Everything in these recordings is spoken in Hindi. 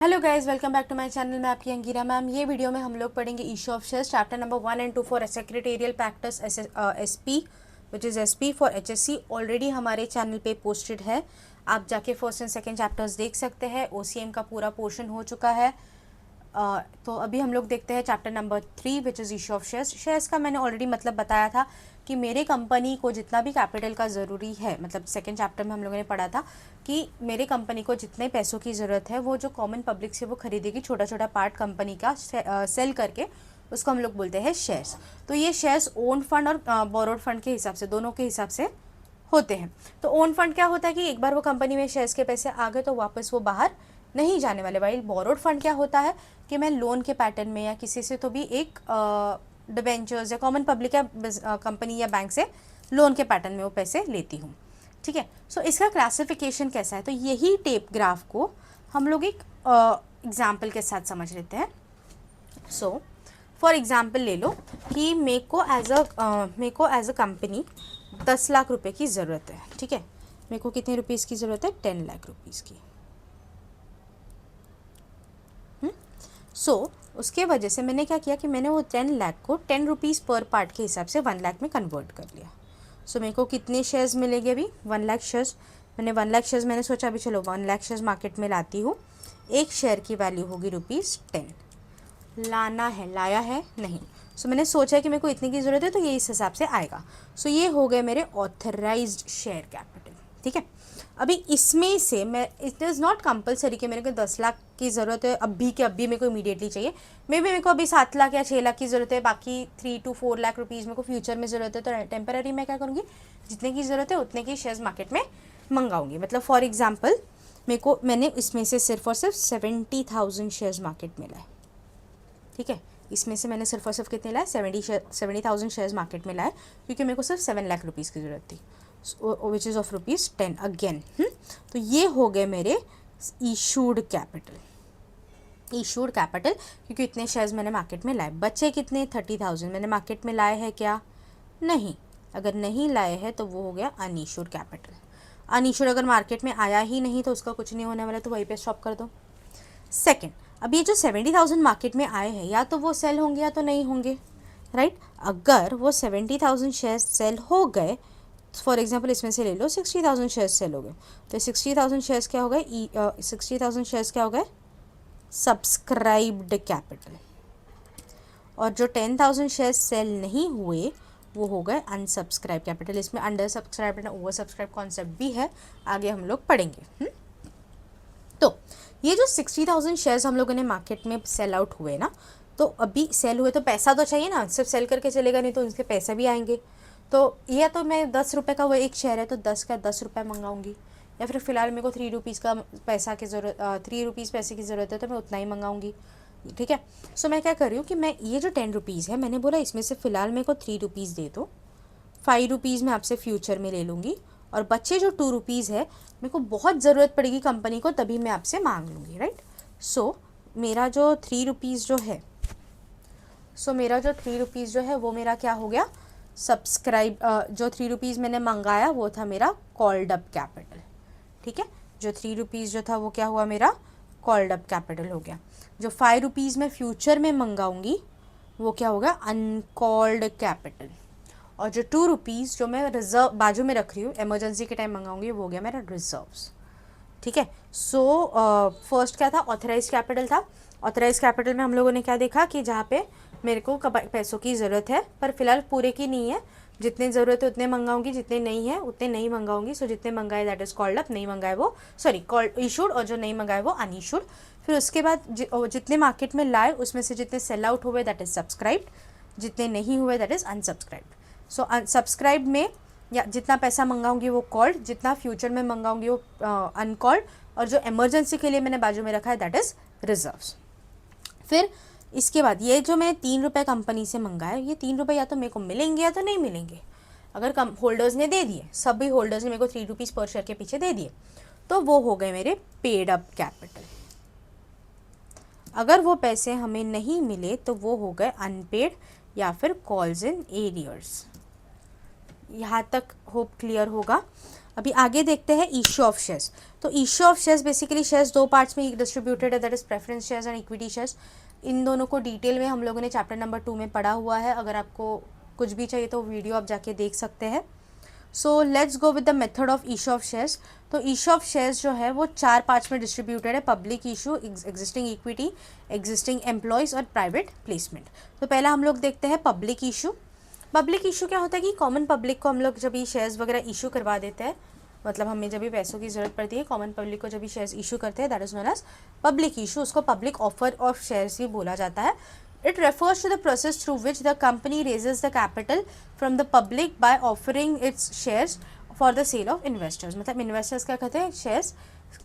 Hello guys, welcome back to my channel. मैं आपकी अंकिरा मैम। ये वीडियो में हम लोग पढ़ेंगे issue of shares chapter number 1 and 2 for secretarial practice SP which is SP for HSC. Already हमारे चैनल पे पोस्टेड है, आप जाके फर्स्ट एंड सेकंड चैप्टर्स देख सकते हैं। ओसीएम का पूरा पोर्शन हो चुका है। तो अभी हम लोग देखते हैं chapter number 3 which is issue of shares. Shares का मैंने ऑलरेडी मतलब बताया था कि मेरे कंपनी को जितना भी कैपिटल का ज़रूरी है, मतलब सेकंड चैप्टर में हम लोगों ने पढ़ा था कि मेरे कंपनी को जितने पैसों की ज़रूरत है वो जो कॉमन पब्लिक से वो खरीदेगी, छोटा छोटा पार्ट कंपनी का सेल करके, उसको हम लोग बोलते हैं शेयर्स। तो ये शेयर्स ओन फंड और बोरोड फंड के हिसाब से, दोनों के हिसाब से होते हैं। तो ओन फंड क्या होता है कि एक बार वो कंपनी में शेयर्स के पैसे आ गए तो वापस वो बाहर नहीं जाने वाले। वाइल बोरोड फंड क्या होता है कि मैं लोन के पैटर्न में या किसी से तो भी एक डिबेंचर्स या कॉमन पब्लिक या कंपनी या बैंक से लोन के पैटर्न में वो पैसे लेती हूँ। ठीक है। सो इसका क्लासिफिकेशन कैसा है, तो यही टेप ग्राफ को हम लोग एक एग्जाम्पल के साथ समझ लेते हैं। सो फॉर एग्जाम्पल ले लो कि मेरे को एज अ कंपनी 10 लाख रुपए की ज़रूरत है। ठीक है, मेरे को कितने रुपीज़ की ज़रूरत है? 10 लाख रुपीज़ की। उसके वजह से मैंने क्या किया कि मैंने वो 10 लाख को 10 रुपीज़ पर पार्ट के हिसाब से 1 लाख में कन्वर्ट कर लिया। मेरे को कितने शेयर्स मिलेंगे अभी? 1 लाख शेयर्स। मैंने 1 लाख शेयर्स मैंने सोचा अभी चलो 1 लाख शेयर्स मार्केट में लाती हूँ। एक शेयर की वैल्यू होगी ₹10। लाना है, लाया है नहीं। मैंने सोचा कि मेरे को इतने की ज़रूरत है तो ये इस हिसाब से आएगा। ये हो गए मेरे ऑथराइज्ड शेयर कैपिटल। ठीक है। अभी इसमें से मैं, इट इज़ नॉट कंपलसरी कि मेरे को 10 लाख की ज़रूरत है अभी के अभी, मेरे को इमीडिएटली चाहिए। मेरे को अभी 7 लाख या 6 लाख की ज़रूरत है, बाकी 3 to 4 लाख रुपीज़ मेरे को फ्यूचर में ज़रूरत है। तो टेम्पररी मैं क्या करूँगी, जितने की ज़रूरत है उतने की शेयर्स मार्केट में मंगाऊंगी। मतलब फॉर एग्जाम्पल मैंने इसमें से सिर्फ और सिर्फ 70,000 शेयर्स मार्केट में लाए। ठीक है, इसमें से मैंने सिर्फ और सिर्फ कितने लाए? 70,000 शेयर्स मार्केट में लाए, क्योंकि मेरे को सिर्फ 7 लाख रुपीज़ की ज़रूरत थी, विच इज़ ऑफ ₹10 अगेन। तो ये हो गए मेरे इशूड कैपिटल, क्योंकि इतने शेयर्स मैंने मार्केट में लाए। बचे कितने? 30,000 मैंने मार्केट में लाए हैं क्या? नहीं। अगर नहीं लाए हैं तो वो हो गया अनइशूड कैपिटल। अनइशूड अगर मार्केट में आया ही नहीं तो उसका कुछ नहीं होने वाला, तो वहीं पे स्टॉप कर दो। सेकेंड, अब ये जो 70,000 मार्केट में आए हैं, या तो वो सेल होंगे या तो नहीं होंगे, राइट। अगर वो 70,000 शेयर्स सेल हो गए, फॉर एग्जाम्पल इसमें से ले लो 60,000 शेयर्स सेल हो गए, तो 60,000 शेयर्स क्या हो गए? 60,000 शेयर्स क्या हो गए? Subscribed capital. और जो 10,000 शेयर्स सेल नहीं हुए वो हो गए अनसब्सक्राइब कैपिटल। इसमें under subscribe and over subscribe concept भी है, आगे हम लोग पढ़ेंगे। तो ये जो 60,000 शेयर्स हम लोगों ने मार्केट में सेल आउट हुए ना, तो अभी सेल हुए तो पैसा तो चाहिए ना, सिर्फ सेल करके चलेगा नहीं तो उनके पैसे भी आएंगे। तो या तो मैं 10 रुपये का वो एक शेयर है तो 10 का 10 रुपये मंगाऊंगी, या फिर फ़िलहाल मेरे को 3 रुपीज़ का पैसा की ज़रूरत 3 रुपीज़ पैसे की ज़रूरत है तो मैं उतना ही मंगाऊंगी। ठीक है। मैं क्या कर रही हूँ कि मैं ये जो 10 रुपीज़ है, मैंने बोला इसमें से फ़िलहाल मेरे को 3 रुपीज़ दे दो, 5 रुपीज़ मैं आपसे फ्यूचर में ले लूँगी, और बच्चे जो 2 रुपीज़ है मेरे को बहुत ज़रूरत पड़ेगी कंपनी को तभी मैं आपसे मांग लूँगी, राइट। मेरा जो 3 रुपीज़ जो है, वो मेरा क्या हो गया? सब्सक्राइब। जो 3 रुपीज़ मैंने मंगाया वो था मेरा कॉल्ड अप कैपिटल। ठीक है, जो 3 रुपीज़ जो था वो क्या हुआ? मेरा कॉल्ड अप कैपिटल हो गया। जो 5 रुपीज़ मैं फ्यूचर में मंगाऊंगी वो क्या होगा? Uncalled capital. और जो 2 रुपीज़ जो मैं रिजर्व बाजू में रख रही हूँ, इमरजेंसी के टाइम मंगाऊंगी, वो हो गया मेरा रिजर्व्स। ठीक है। फर्स्ट क्या था? ऑथराइज कैपिटल था। ऑथराइज कैपिटल में हम लोगों ने क्या देखा कि जहाँ पे मेरे को पैसों की ज़रूरत है पर फिलहाल पूरे की नहीं है, जितने ज़रूरत है उतने मंगाऊंगी, जितने नहीं है उतने नहीं मंगाऊंगी। जितने मंगाए दैट इज़ कॉल्ड अप, नहीं मंगाए वो कॉल्ड इशूड, और जो नहीं मंगाए वो अनइशूड। फिर उसके बाद जितने मार्केट में लाए उसमें से जितने सेल आउट हुए दैट इज़ सब्सक्राइब्ड, जितने नहीं हुए दैट इज़ अनसब्सक्राइब्ड। सब्सक्राइब में या जितना पैसा मंगाऊंगी वो कॉल्ड, जितना फ्यूचर में मंगाऊंगी वो अनकॉल्ड, और जो इमरजेंसी के लिए मैंने बाजू में रखा है दैट इज़ रिजर्व्स। फिर इसके बाद ये जो मैं 3 रुपये कंपनी से मंगाया, ये 3 रुपये या तो मेरे को मिलेंगे या तो नहीं मिलेंगे। अगर होल्डर्स ने दे दिए, सभी होल्डर्स ने मेरे को 3 रुपीज़ पर शेयर के पीछे दे दिए, तो वो हो गए मेरे पेड अप कैपिटल। अगर वो पैसे हमें नहीं मिले तो वो हो गए अनपेड या फिर कॉल्स इन एरियर्स। यहाँ तक होप क्लियर होगा। अभी आगे देखते हैं इश्यू ऑफ शेयर्स। तो issue of shares basically shares दो पार्ट्स में डिस्ट्रीब्यूटेड है, that is preference shares and equity shares. इन दोनों को डिटेल में हम लोगों ने चैप्टर नंबर 2 में पढ़ा हुआ है। अगर आपको कुछ भी चाहिए तो वीडियो आप जाके देख सकते हैं। So let's go with the method of issue of shares. तो इशू ऑफ शेयर्स जो है वो 4 पार्ट्स में डिस्ट्रीब्यूटेड है, public issue, existing equity, existing employees और प्राइवेट प्लेसमेंट। तो पहला हम लोग देखते हैं पब्लिक इशू। पब्लिक इशू क्या होता है कि कॉमन पब्लिक को हम लोग जब ये शेयर्स वगैरह इशू करवा देते हैं, मतलब हमें जब भी पैसों की ज़रूरत पड़ती है, कॉमन पब्लिक को जब भी शेयर्स इशू करते हैं, that is known as public issue. उसको पब्लिक ऑफर ऑफ शेयर्स भी बोला जाता है। It refers to the process through which the company raises the capital from the public by offering its shares for the sale of investors। मतलब इन्वेस्टर्स क्या करते हैं, शेयर्स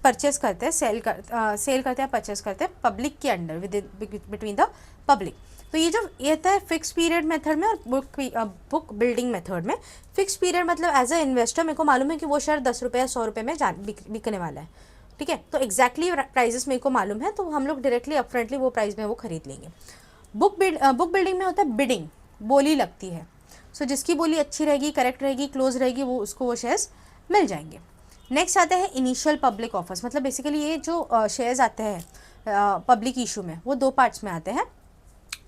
परचेस करते हैं, सेल करते हैं, परचेस करते हैं पब्लिक के under, with between the public. तो ये जो ये होता है फिक्स पीरियड मेथड में और बुक बिल्डिंग मेथड में। फिक्स पीरियड मतलब एज अ इन्वेस्टर मेरे को मालूम है कि वो शेयर 10 रुपये या 100 रुपये में बिकने वाला है, ठीक है। तो एग्जैक्टली प्राइजेस मेरे को मालूम है, तो हम लोग डायरेक्टली अपफ्रंटली वो प्राइस में वो खरीद लेंगे। बुक बिल्डिंग में होता है बिडिंग, बोली लगती है। सो जिसकी बोली अच्छी रहेगी, करेक्ट रहेगी, क्लोज रहेगी, वो उसको वो शेयर्स मिल जाएंगे। नेक्स्ट आते हैं इनिशियल पब्लिक ऑफर्स। मतलब बेसिकली ये जो शेयर्स आते हैं पब्लिक इशू में वो 2 पार्ट्स में आते हैं।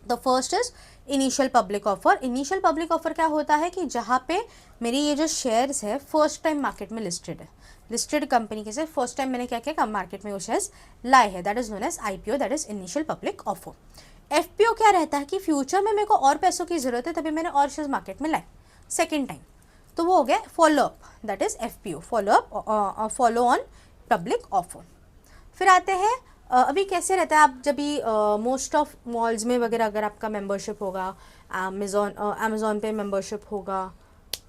The first is initial public offer. Initial public offer क्या होता है कि जहाँ पे मेरी ये जो शेयर्स है फर्स्ट टाइम मार्केट में लिस्टेड है, लिस्टेड कंपनी के से फर्स्ट टाइम मैंने क्या किया मार्केट में वो शेयर्स लाए हैं, that is known as IPO, that is initial public offer. FPO क्या रहता है कि फ्यूचर में मेरे को और पैसों की ज़रूरत है, तभी मैंने और शेयर्स मार्केट में लाए सेकेंड टाइम, तो वो हो गया follow up, that is FPO, follow on public offer. फिर आते हैं अभी कैसे रहता है, आप जब भी मोस्ट ऑफ मॉल्स में वगैरह अगर आपका मेंबरशिप होगा, अमेज़ॉन पे मेंबरशिप होगा,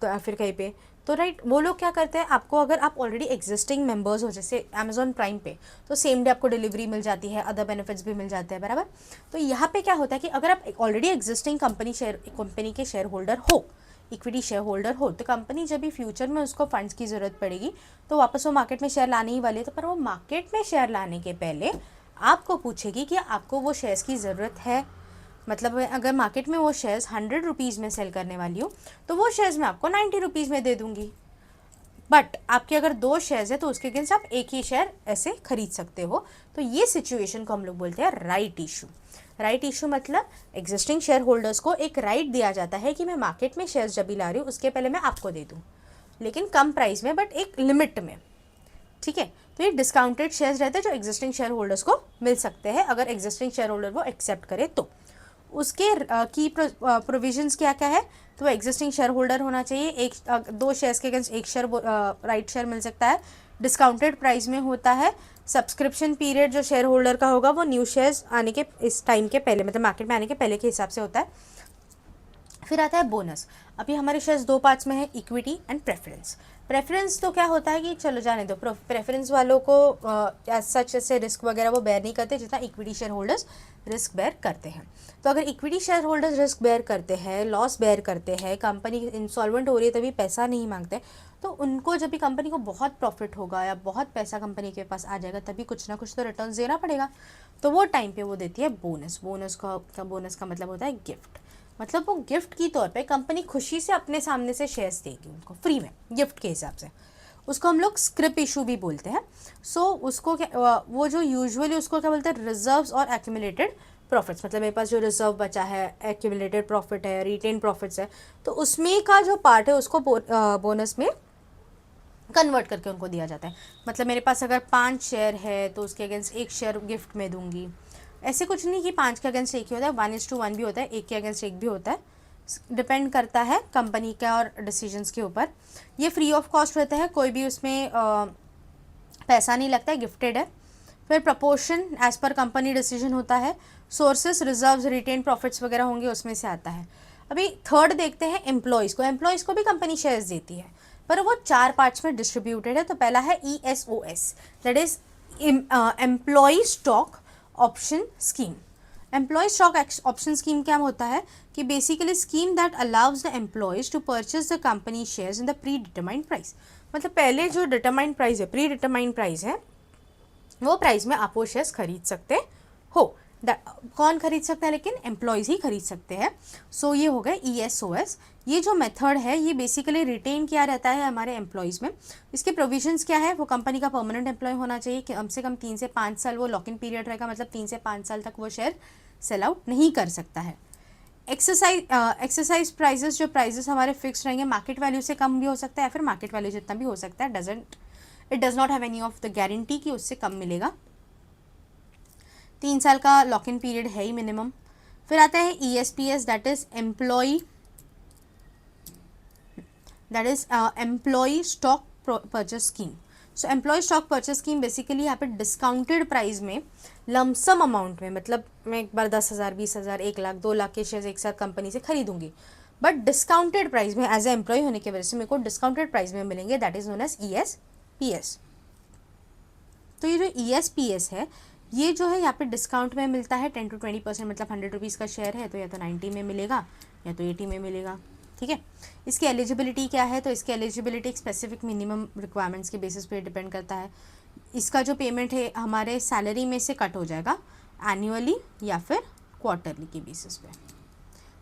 तो फिर कहीं पे, तो राइट वो लोग क्या करते हैं, आपको अगर आप ऑलरेडी एग्जिस्टिंग मेंबर्स हो जैसे अमेज़ॉन प्राइम पे, तो सेम डे आपको डिलीवरी मिल जाती है, अदर बेनिफिट्स भी मिल जाते हैं, बराबर। तो यहाँ पे क्या होता है कि अगर आप ऑलरेडी एग्जिस्टिंग कंपनी के शेयर होल्डर हो, इक्विटी शेयर होल्डर हो, तो कंपनी जब भी फ्यूचर में उसको फंड्स की ज़रूरत पड़ेगी तो वापस वो मार्केट में शेयर लाने ही वाली है। तो पर वो मार्केट में शेयर लाने के पहले आपको पूछेगी कि आपको वो शेयर्स की ज़रूरत है। मतलब अगर मार्केट में वो शेयर्स 100 रुपीज़ में सेल करने वाली हो तो वो शेयर्स मैं आपको 90 रुपीज़ में दे दूंगी। बट आपके अगर 2 शेयर्स है तो उसके अगेंस्ट आप एक ही शेयर ऐसे खरीद सकते हो। तो ये सिचुएशन को हम लोग बोलते हैं राइट इशू। राइट इशू मतलब एग्जिस्टिंग शेयर होल्डर्स को एक राइट दिया जाता है कि मैं मार्केट में शेयर्स जब भी ला रही हूँ उसके पहले मैं आपको दे दूँ, लेकिन कम प्राइस में, बट एक लिमिट में, ठीक है। तो ये डिस्काउंटेड शेयर्स रहते हैं जो एग्जिस्टिंग शेयर होल्डर्स को मिल सकते हैं अगर एग्जिस्टिंग शेयर होल्डर वो एक्सेप्ट करे तो। उसके की प्रोविजंस क्या क्या है, तो एग्जिस्टिंग शेयर होल्डर होना चाहिए, 2 शेयर्स के अगेंस्ट 1 शेयर राइट शेयर मिल सकता है, डिस्काउंटेड प्राइस में होता है, सब्सक्रिप्शन पीरियड जो शेयर होल्डर का होगा वो न्यू शेयर्स आने के इस टाइम के पहले, मतलब मार्केट में आने के पहले के हिसाब से होता है। फिर आता है बोनस। अभी हमारे शेयर्स 2 पार्ट्स में है, इक्विटी एंड प्रेफरेंस। प्रेफरेंस तो क्या होता है कि चलो जाने दो, प्रेफरेंस वालों को सच से रिस्क वगैरह वो बेयर नहीं करते जितना equity share holders risk bear करते हैं। तो अगर equity share holders risk bear करते हैं, लॉस बेयर करते हैं, कंपनी इंसॉल्वेंट हो रही है तभी पैसा नहीं मांगते, तो उनको जब भी कंपनी को बहुत प्रॉफिट होगा या बहुत पैसा कंपनी के पास आ जाएगा तभी कुछ ना कुछ तो रिटर्न देना पड़ेगा। तो वो टाइम पे वो देती है बोनस। बोनस का मतलब होता है गिफ्ट। मतलब वो गिफ्ट की तौर पे कंपनी खुशी से अपने सामने से शेयर्स देगी उनको फ्री में, गिफ्ट के हिसाब से। उसको हम लोग स्क्रिप इशू भी बोलते हैं। सो उसको क्या, वो जो यूजुअली उसको क्या बोलते हैं, रिजर्व्स और एक्यूमुलेटेड प्रॉफिट्स। मतलब मेरे पास जो रिजर्व बचा है, एक्यूमुलेटेड प्रॉफिट है, रिटेन प्रॉफिट्स है, तो उसमें का जो पार्ट है उसको बोनस में कन्वर्ट करके उनको दिया जाता है। मतलब मेरे पास अगर 5 शेयर है तो उसके अगेंस्ट 1 शेयर गिफ्ट में दूंगी। ऐसे कुछ नहीं कि 5 के अगेंस्ट 1 ही होता है, 1:1 भी होता है, 1 के अगेंस्ट 1 भी होता है, डिपेंड करता है कंपनी का और डिसीजंस के ऊपर। ये फ्री ऑफ कॉस्ट रहता है, कोई भी उसमें पैसा नहीं लगता है, गिफ्टेड है। फिर प्रपोर्शन एज पर कंपनी डिसीजन होता है। सोर्सेस, रिजर्व्स, रिटेन प्रॉफिट्स वगैरह होंगे उसमें से आता है। अभी थर्ड देखते हैं एम्प्लॉयज़ को। एम्प्लॉयज़ को भी कंपनी शेयर्स देती है पर वो 4 पार्ट्स में डिस्ट्रीब्यूटेड है। तो पहला है ESOS, that is employ stock option scheme. Employ stock option scheme क्या होता है कि basically scheme that allows the employees to purchase the company shares in the pre determined price. मतलब पहले जो डिटरमाइंड प्राइस है, प्री डिटरमाइंड प्राइस है, वो प्राइस में आप वो शेयर्स खरीद सकते हो। कौन खरीद सकता है, लेकिन एम्प्लॉयज़ ही खरीद सकते हैं। सो ये हो गया ESOS। ये जो मेथड है ये बेसिकली रिटेन किया रहता है हमारे एम्प्लॉयज़ में। इसके प्रोविजंस क्या है, वो कंपनी का परमानेंट एम्प्लॉय होना चाहिए, कम से कम 3 से 5 साल वो लॉक इन पीरियड रहेगा, मतलब 3 से 5 साल तक वो शेयर सेल आउट नहीं कर सकता है। एक्सरसाइज प्राइजेस, जो प्राइजेस हमारे फिक्स रहेंगे, मार्केट वैल्यू से कम भी हो सकता है या फिर मार्केट वैल्यू जितना भी हो सकता है, it does not have any of the guarantee कि उससे कम मिलेगा। 3 साल का लॉक इन पीरियड है ही मिनिमम। फिर आता है ESPS, that is employ stock purchase scheme. So employ stock purchase scheme basically यहाँ पे डिस्काउंटेड प्राइस में लमसम अमाउंट में, मतलब मैं एक बार 10,000, 20,000, 1 लाख, 2 लाख के शेयर्स एक साथ कंपनी से खरीदूंगी, बट डिस्काउंटेड प्राइस में एज ए एम्प्लॉय होने की वजह से मेरे को डिस्काउंटेड प्राइस में मिलेंगे, that is known as ESPS। तो ये जो ESPS है ये जो है यहाँ पे डिस्काउंट में मिलता है 10 to 20%, मतलब 100 रुपीज़ का शेयर है तो या तो 90 में मिलेगा या तो 80 में मिलेगा, ठीक है। इसकी एलिजिबिलिटी क्या है, तो इसकी एलिजिबिलिटी एक स्पेसिफिक मिनिमम रिक्वायरमेंट्स के बेसिस पे डिपेंड करता है। इसका जो पेमेंट है हमारे सैलरी में से कट हो जाएगा एनुअली या फिर क्वार्टरली के बेसिस पे।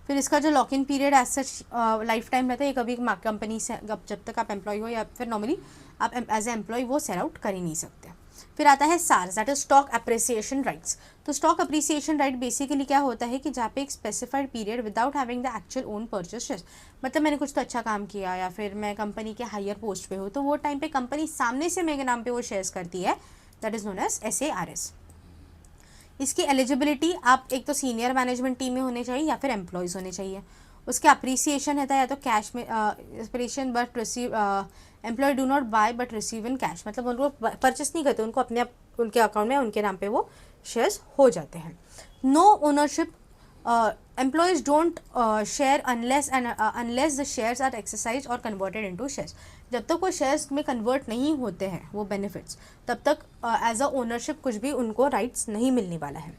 फिर इसका जो lock in period as such life time रहता है, ये कभी कंपनी से जब तक आप एम्प्लॉय हो या फिर नॉर्मली आप एज ए एम्प्लॉय वो सेल आउट कर ही नहीं सकते। फिर आता है SARS, that is stock appreciation rights. तो स्टॉक अप्रिसिएशन राइट बेसिकली क्या होता है कि जहाँ पे एक specified period without having the actual own purchase shares, मतलब मैंने कुछ तो अच्छा काम किया या फिर मैं कंपनी के हायर पोस्ट पे हूँ, तो वो टाइम पे कंपनी सामने से मेरे नाम पे वो शेयर्स करती है, that is known as SARS। इसकी एलिजिबिलिटी आप एक तो सीनियर मैनेजमेंट टीम में होने चाहिए या फिर एम्प्लॉयज़ होने चाहिए। उसके अप्रिसिएशन रहता है या तो कैश में appreciation, but receive employ do not buy but receive in cash, मतलब उनको परचेस नहीं करते, उनको अपने उनके अकाउंट में उनके नाम पे वो शेयर्स हो जाते हैं। No ownership, employees don't share unless the shares are exercise और कन्वर्टेड इनटू शेयर्स। जब तक वो शेयर्स में कन्वर्ट नहीं होते हैं वो बेनिफिट्स, तब तक एज अ ओनरशिप कुछ भी उनको राइट्स नहीं मिलने वाला है।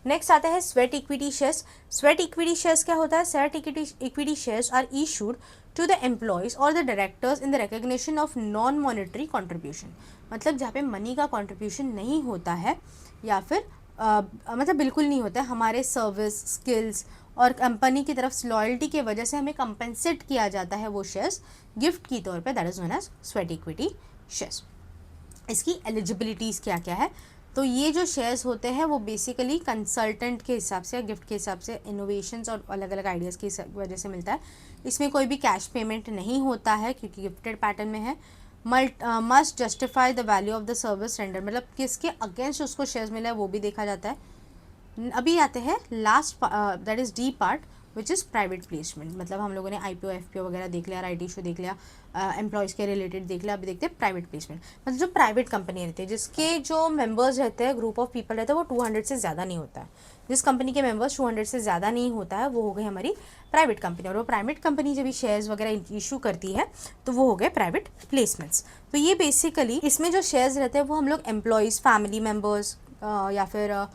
नेक्स्ट आता है sweat equity shares. Sweat equity shares क्या होता है, sweat equity shares are issued to the employees और the directors in the recognition of non monetary contribution, मतलब जहाँ पे मनी का कॉन्ट्रीब्यूशन नहीं होता है या फिर मतलब बिल्कुल नहीं होता है, हमारे सर्विस स्किल्स और कंपनी की तरफ लॉयल्टी की वजह से हमें कंपेंसेट किया जाता है वो शेयर्स गिफ्ट की तौर पे, that is known as sweat equity shares. इसकी एलिजिबिलिटीज़ क्या क्या है, तो ये जो शेयर्स होते हैं वो बेसिकली कंसल्टेंट के हिसाब से या गिफ्ट के हिसाब से इनोवेशंस और अलग अलग आइडियाज़ की वजह से मिलता है। इसमें कोई भी कैश पेमेंट नहीं होता है क्योंकि गिफ्टेड पैटर्न में है। Must justify the value of the service render, मतलब किसके अगेंस्ट उसको शेयर्स मिला है वो भी देखा जाता है। अभी आते हैं last, that is D part which is private placement, मतलब हम लोगों ने IPO FPO वगैरह देख लिया, राइट इशू देख लिया, एम्प्लॉयज़ के रिलेटेड देख लिया। अभी देखते हैं प्राइवेट प्लेसमेंट, मतलब जो प्राइवेट कंपनी रहती है जिसके जो मेंबर्स रहते हैं, ग्रुप ऑफ पीपल रहते हैं, वो 200 से ज़्यादा नहीं होता है। जिस कंपनी के मेंबर्स 200 से ज़्यादा नहीं होता है वो हो गई हमारी प्राइवेट कंपनी, और वो प्राइवेट कंपनी जब भी शेयर्स वगैरह इशू करती है तो वो हो गए प्राइवेट प्लेसमेंट्स। तो ये बेसिकली इसमें जो शेयर्स रहते हैं वो हम लोग एम्प्लॉयज़, फैमिली मेम्बर्स या फिर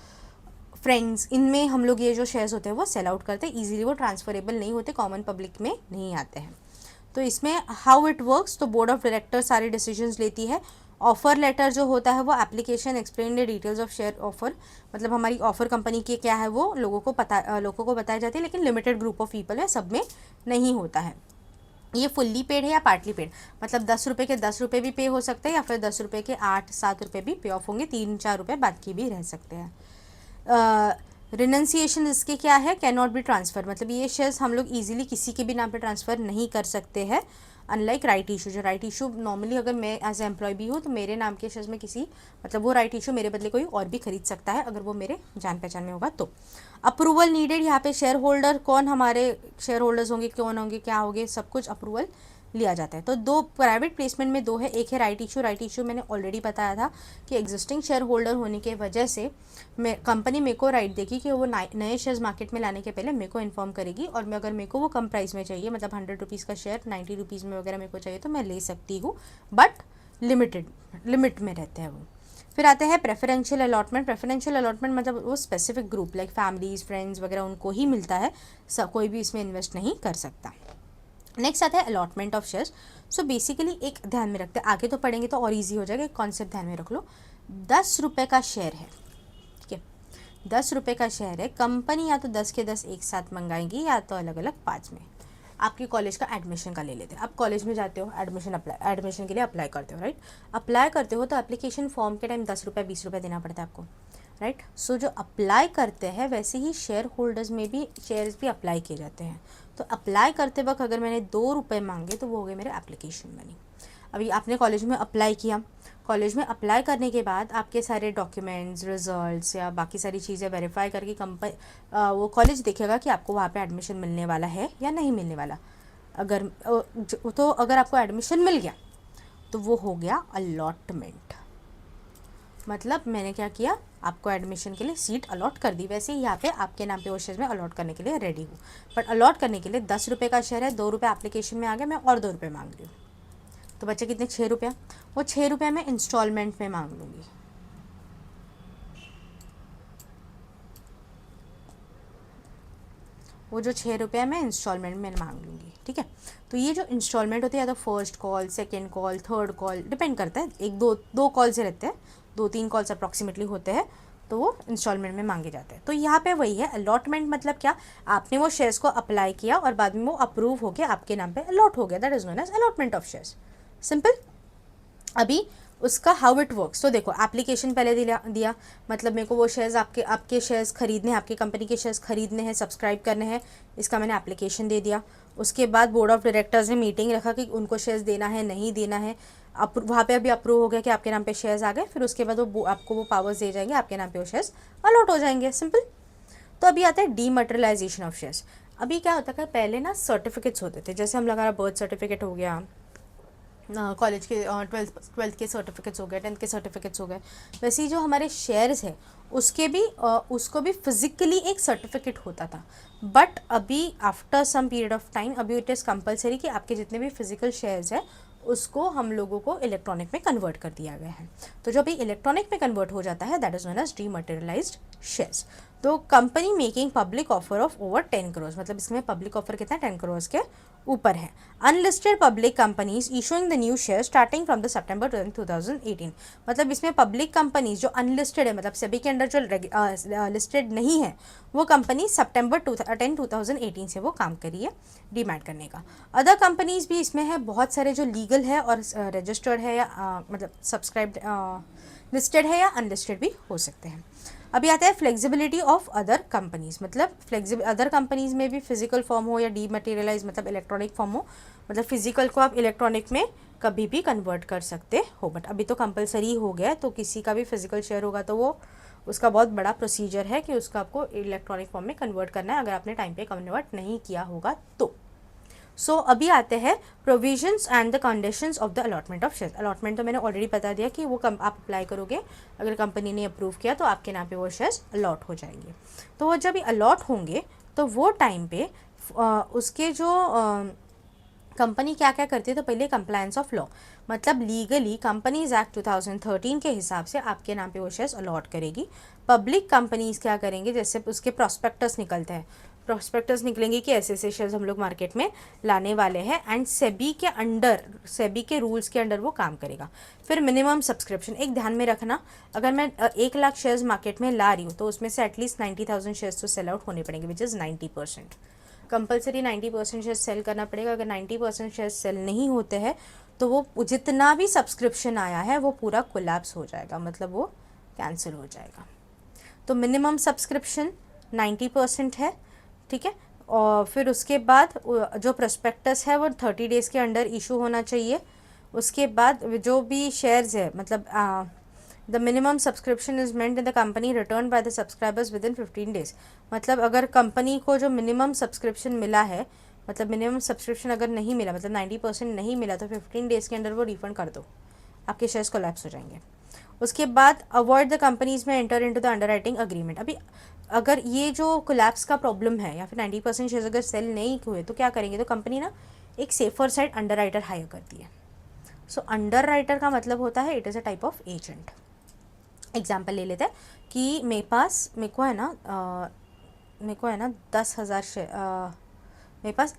फ्रेंड्स, इनमें हम लोग ये जो शेयर्स होते हैं वो सेल आउट करते हैं। ईजिली वो ट्रांसफरेबल नहीं होते, कॉमन पब्लिक में नहीं आते हैं। तो इसमें हाउ इट वर्क्स, तो बोर्ड ऑफ डायरेक्टर सारे डिसीजंस लेती है। ऑफर लेटर जो होता है वो application explain the details of share offer, मतलब हमारी ऑफर कंपनी की क्या है वो लोगों को बताई जाती है, लेकिन लिमिटेड ग्रुप ऑफ पीपल है, सब में नहीं होता है। ये फुल्ली पेड है या पार्टली पेड, मतलब 10 रुपये के 10 रुपये भी पे हो सकते हैं या फिर 10 रुपये के 8-7 रुपये भी पे ऑफ होंगे, 3-4 रुपये बाकी भी रह सकते हैं। रिनंसिएशन इसके क्या है, कैन नॉट बी ट्रांसफ़र, मतलब ये शेयर्स हम लोग इजीली किसी के भी नाम पे ट्रांसफ़र नहीं कर सकते हैं, अनलाइक राइट इशू। जो राइट इशू नॉर्मली अगर मैं एज एम्प्लॉय भी हूँ तो मेरे नाम के शेयर्स में किसी, मतलब वो राइट इशू मेरे बदले कोई और भी खरीद सकता है अगर वो मेरे जान पहचान में होगा तो। अप्रूवल नीडेड, यहाँ पे शेयर होल्डर कौन हमारे शेयर होल्डर्स होंगे, कौन होंगे, क्या होंगे, सब कुछ अप्रूवल लिया जाता है। तो 2 प्राइवेट प्लेसमेंट में 2 है, एक है राइट इशू। राइट इशू मैंने ऑलरेडी बताया था कि एग्जिस्टिंग शेयर होल्डर होने की वजह से कंपनी मेरे को राइट देगी कि वो नए शेयर्स मार्केट में लाने के पहले मेरे को इन्फॉर्म करेगी, और मैं अगर मेरे को वो कम प्राइस में चाहिए, मतलब 100 रुपीज़ का शेयर 90 रुपीज़ में वगैरह मेरे को चाहिए तो मैं ले सकती हूँ, बट लिमिट में रहते हैं वो। फिर आते हैं प्रेफरेंशियल अलॉटमेंट। प्रेफरेंशियल अलॉटमेंट मतलब वो specific group like families, friends वगैरह उनको ही मिलता है, कोई भी इसमें इन्वेस्ट नहीं कर सकता। नेक्स्ट आता है allotment of shares. So basically एक ध्यान में रखते हैं, आगे तो पढ़ेंगे तो और इजी हो जाएगा, एक कॉन्सेप्ट ध्यान में रख लो। 10 रुपये का शेयर है, ठीक है, ₹10 का शेयर है, कंपनी या तो 10 के 10 एक साथ मंगाएगी या तो अलग अलग 5 में। आपके कॉलेज का एडमिशन का ले लेते हैं। आप कॉलेज में जाते हो, एडमिशन के लिए अप्लाई करते हो, राइट। अप्लाई करते हो तो एप्लीकेशन फॉर्म के टाइम ₹10 ₹20 देना पड़ता है आपको, राइट। सो जो अप्लाई करते हैं वैसे ही शेयर होल्डर्स में भी शेयर्स भी अप्लाई किए जाते हैं। तो अप्लाई करते वक्त अगर मैंने ₹2 मांगे तो वो हो गए मेरे एप्लीकेशन मनी। अभी आपने कॉलेज में अप्लाई किया, कॉलेज में अप्लाई करने के बाद आपके सारे डॉक्यूमेंट्स, रिजल्ट्स या बाकी सारी चीज़ें वेरीफाई करके वो कॉलेज देखेगा कि आपको वहाँ पे एडमिशन मिलने वाला है या नहीं मिलने वाला। अगर आपको एडमिशन मिल गया तो वो हो गया अलॉटमेंट। मतलब मैंने क्या किया, आपको एडमिशन के लिए सीट अलॉट कर दी। वैसे ही यहाँ पे आपके नाम पे वो शेयर में अलॉट करने के लिए रेडी हूँ। बट अलॉट करने के लिए ₹10 का शेयर है, ₹2 एप्लीकेशन में आ गया, मैं और ₹2 मांग रही हूँ। तो बच्चे कितने, ₹6। वो ₹6 मैं इंस्टॉलमेंट में मांग लूँगी। वो जो ₹6 मैं इंस्टॉलमेंट में मांग लूँगी, ठीक है। तो ये जो इंस्टॉलमेंट होती है, या तो first call, second call, third call, depend करता है, एक दो कॉल से रहते हैं, 2-3 कॉल्स अप्रॉक्सीमेटली होते हैं, तो वो इंस्टॉलमेंट में मांगे जाते हैं। तो यहाँ पे वही है, अलॉटमेंट मतलब क्या, आपने वो शेयर्स को अप्लाई किया और बाद में वो अप्रूव हो गया, आपके नाम पे अलॉट हो गया, that is known as allotment of shares, simple. अभी उसका हाउ इट वर्क्स, तो देखो एप्लीकेशन पहले दिया, मतलब मेरे को वो शेयर्स आपके शेयर्स खरीदने हैं, आपकी कंपनी के शेयर्स खरीदने हैं, सब्सक्राइब करने हैं, इसका मैंने एप्लीकेशन दे दिया। उसके बाद बोर्ड ऑफ डायरेक्टर्स ने मीटिंग रखा कि उनको शेयर्स देना है नहीं देना है, वहाँ पे अभी अप्रूव हो गया कि आपके नाम पे शेयर्स आ गए। फिर उसके बाद वो आपको वो पावर्स दे जाएंगे, आपके नाम पे वो शेयर्स अलॉट हो जाएंगे, सिंपल। तो अभी आता है डीमटेरियलाइजेशन ऑफ शेयर्स। अभी क्या होता है, पहले ना सर्टिफिकेट्स होते थे, जैसे हम लगा रहा बर्थ सर्टिफिकेट हो गया, कॉलेज के ट्वेल्थ के सर्टिफिकेट्स हो गए, 10th के सर्टिफिकेट्स हो गए, वैसे ही जो हमारे शेयर्स हैं उसको भी फिजिकली एक सर्टिफिकेट होता था। बट अभी after some period of time अभी इट इज़ कंपलसरी कि आपके जितने भी फिजिकल शेयर्स हैं उसको हम लोगों को इलेक्ट्रॉनिक में कन्वर्ट कर दिया गया है। तो जो भी इलेक्ट्रॉनिक में कन्वर्ट हो जाता है that is known as dematerialized shares. तो company making public offer of over 10 crore, मतलब इसमें पब्लिक ऑफर कितना, 10 करोड़ के ऊपर है। Unlisted public companies issuing the new share starting from the September 2018, मतलब इसमें पब्लिक कंपनीज जो अनलिस्टेड है, मतलब सेबी के अंडर जो लिस्टेड नहीं है, वो कंपनी सितंबर 10 2018 से वो काम करी है डीमैट करने का। अदर कंपनीज भी इसमें है, बहुत सारे जो लीगल है और रजिस्टर्ड है या मतलब सब्सक्राइब्ड लिस्टेड है या अनलिस्टेड भी हो सकते हैं। अभी आता है फ्लेक्सिबिलिटी ऑफ अदर कंपनीज, मतलब अदर कंपनीज में भी फिजिकल फॉर्म हो या डीमटेरियलाइज मतलब इलेक्ट्रॉनिक फॉर्म हो, मतलब फिजिकल को आप इलेक्ट्रॉनिक में कभी भी कन्वर्ट कर सकते हो। बट अभी तो कंपलसरी हो गया है, तो किसी का भी फिजिकल शेयर होगा तो वो उसका बहुत बड़ा प्रोसीजर है कि उसका आपको इलेक्ट्रॉनिक फॉर्म में कन्वर्ट करना है, अगर आपने टाइम पे कन्वर्ट नहीं किया होगा तो। सो अभी आते हैं provisions and the conditions of the allotment of shares. Allotment तो मैंने ऑलरेडी बता दिया कि वो आप अप्लाई करोगे, अगर कंपनी ने अप्रूव किया तो आपके नाम पे वो शेयर्स अलॉट हो जाएंगे। तो वो जब अलॉट होंगे तो वो टाइम पे उसके जो कंपनी क्या क्या करती है, तो पहले कंप्लायंस ऑफ लॉ, मतलब लीगली कंपनीज एक्ट 2013 के हिसाब से आपके नाम पे वो शेयर्स अलॉट करेगी। पब्लिक कंपनीज क्या करेंगे, जैसे उसके प्रॉस्पेक्टस निकलते हैं, प्रॉस्पेक्टस निकलेंगे कि ऐसे ऐसे शेयर्स हम लोग मार्केट में लाने वाले हैं, एंड सेबी के अंडर, सेबी के रूल्स के अंडर वो काम करेगा। फिर मिनिमम सब्सक्रिप्शन, एक ध्यान में रखना, अगर मैं 1 लाख शेयर्स मार्केट में ला रही हूँ तो उसमें से एटलीस्ट 90,000 शेयर्स तो सेल आउट होने पड़ेंगे, which is 90%। Compulsory 90% share sell करना पड़ेगा। अगर 90% शेयर सेल नहीं होते हैं तो वो जितना भी सब्सक्रिप्शन आया है वो पूरा कोलैप्स हो जाएगा, मतलब वो कैंसिल हो जाएगा। तो मिनिमम सब्सक्रिप्शन 90% है, ठीक है। और फिर उसके बाद जो प्रोस्पेक्टस है वो 30 डेज़ के अंडर इशू होना चाहिए। उसके बाद जो भी शेयर्स है, मतलब the minimum subscription is meant in the company return by the subscribers with in 15 days, मतलब अगर कंपनी को जो मिनिमम सब्सक्रिप्शन मिला है, मतलब मिनिमम सब्सक्रिप्शन अगर नहीं मिला, मतलब 90% नहीं मिला, तो 15 डेज़ के अंडर वो रिफंड कर दो, आपके शेयर्स कोलैप्स हो जाएंगे। उसके बाद अवॉइड द कंपनीज में enter into the underwriting agreement. अभी अगर ये जो कोलैप्स का प्रॉब्लम है या फिर 90% शेयर्स अगर सेल नहीं हुए तो क्या करेंगे, तो कंपनी ना एक सेफर साइड अंडरराइटर हायर करती है। सो अंडरराइटर का मतलब होता है it is a type of agent. Example ले लेते हैं कि मेरे को है ना 10,000 शेयर, मेरे पास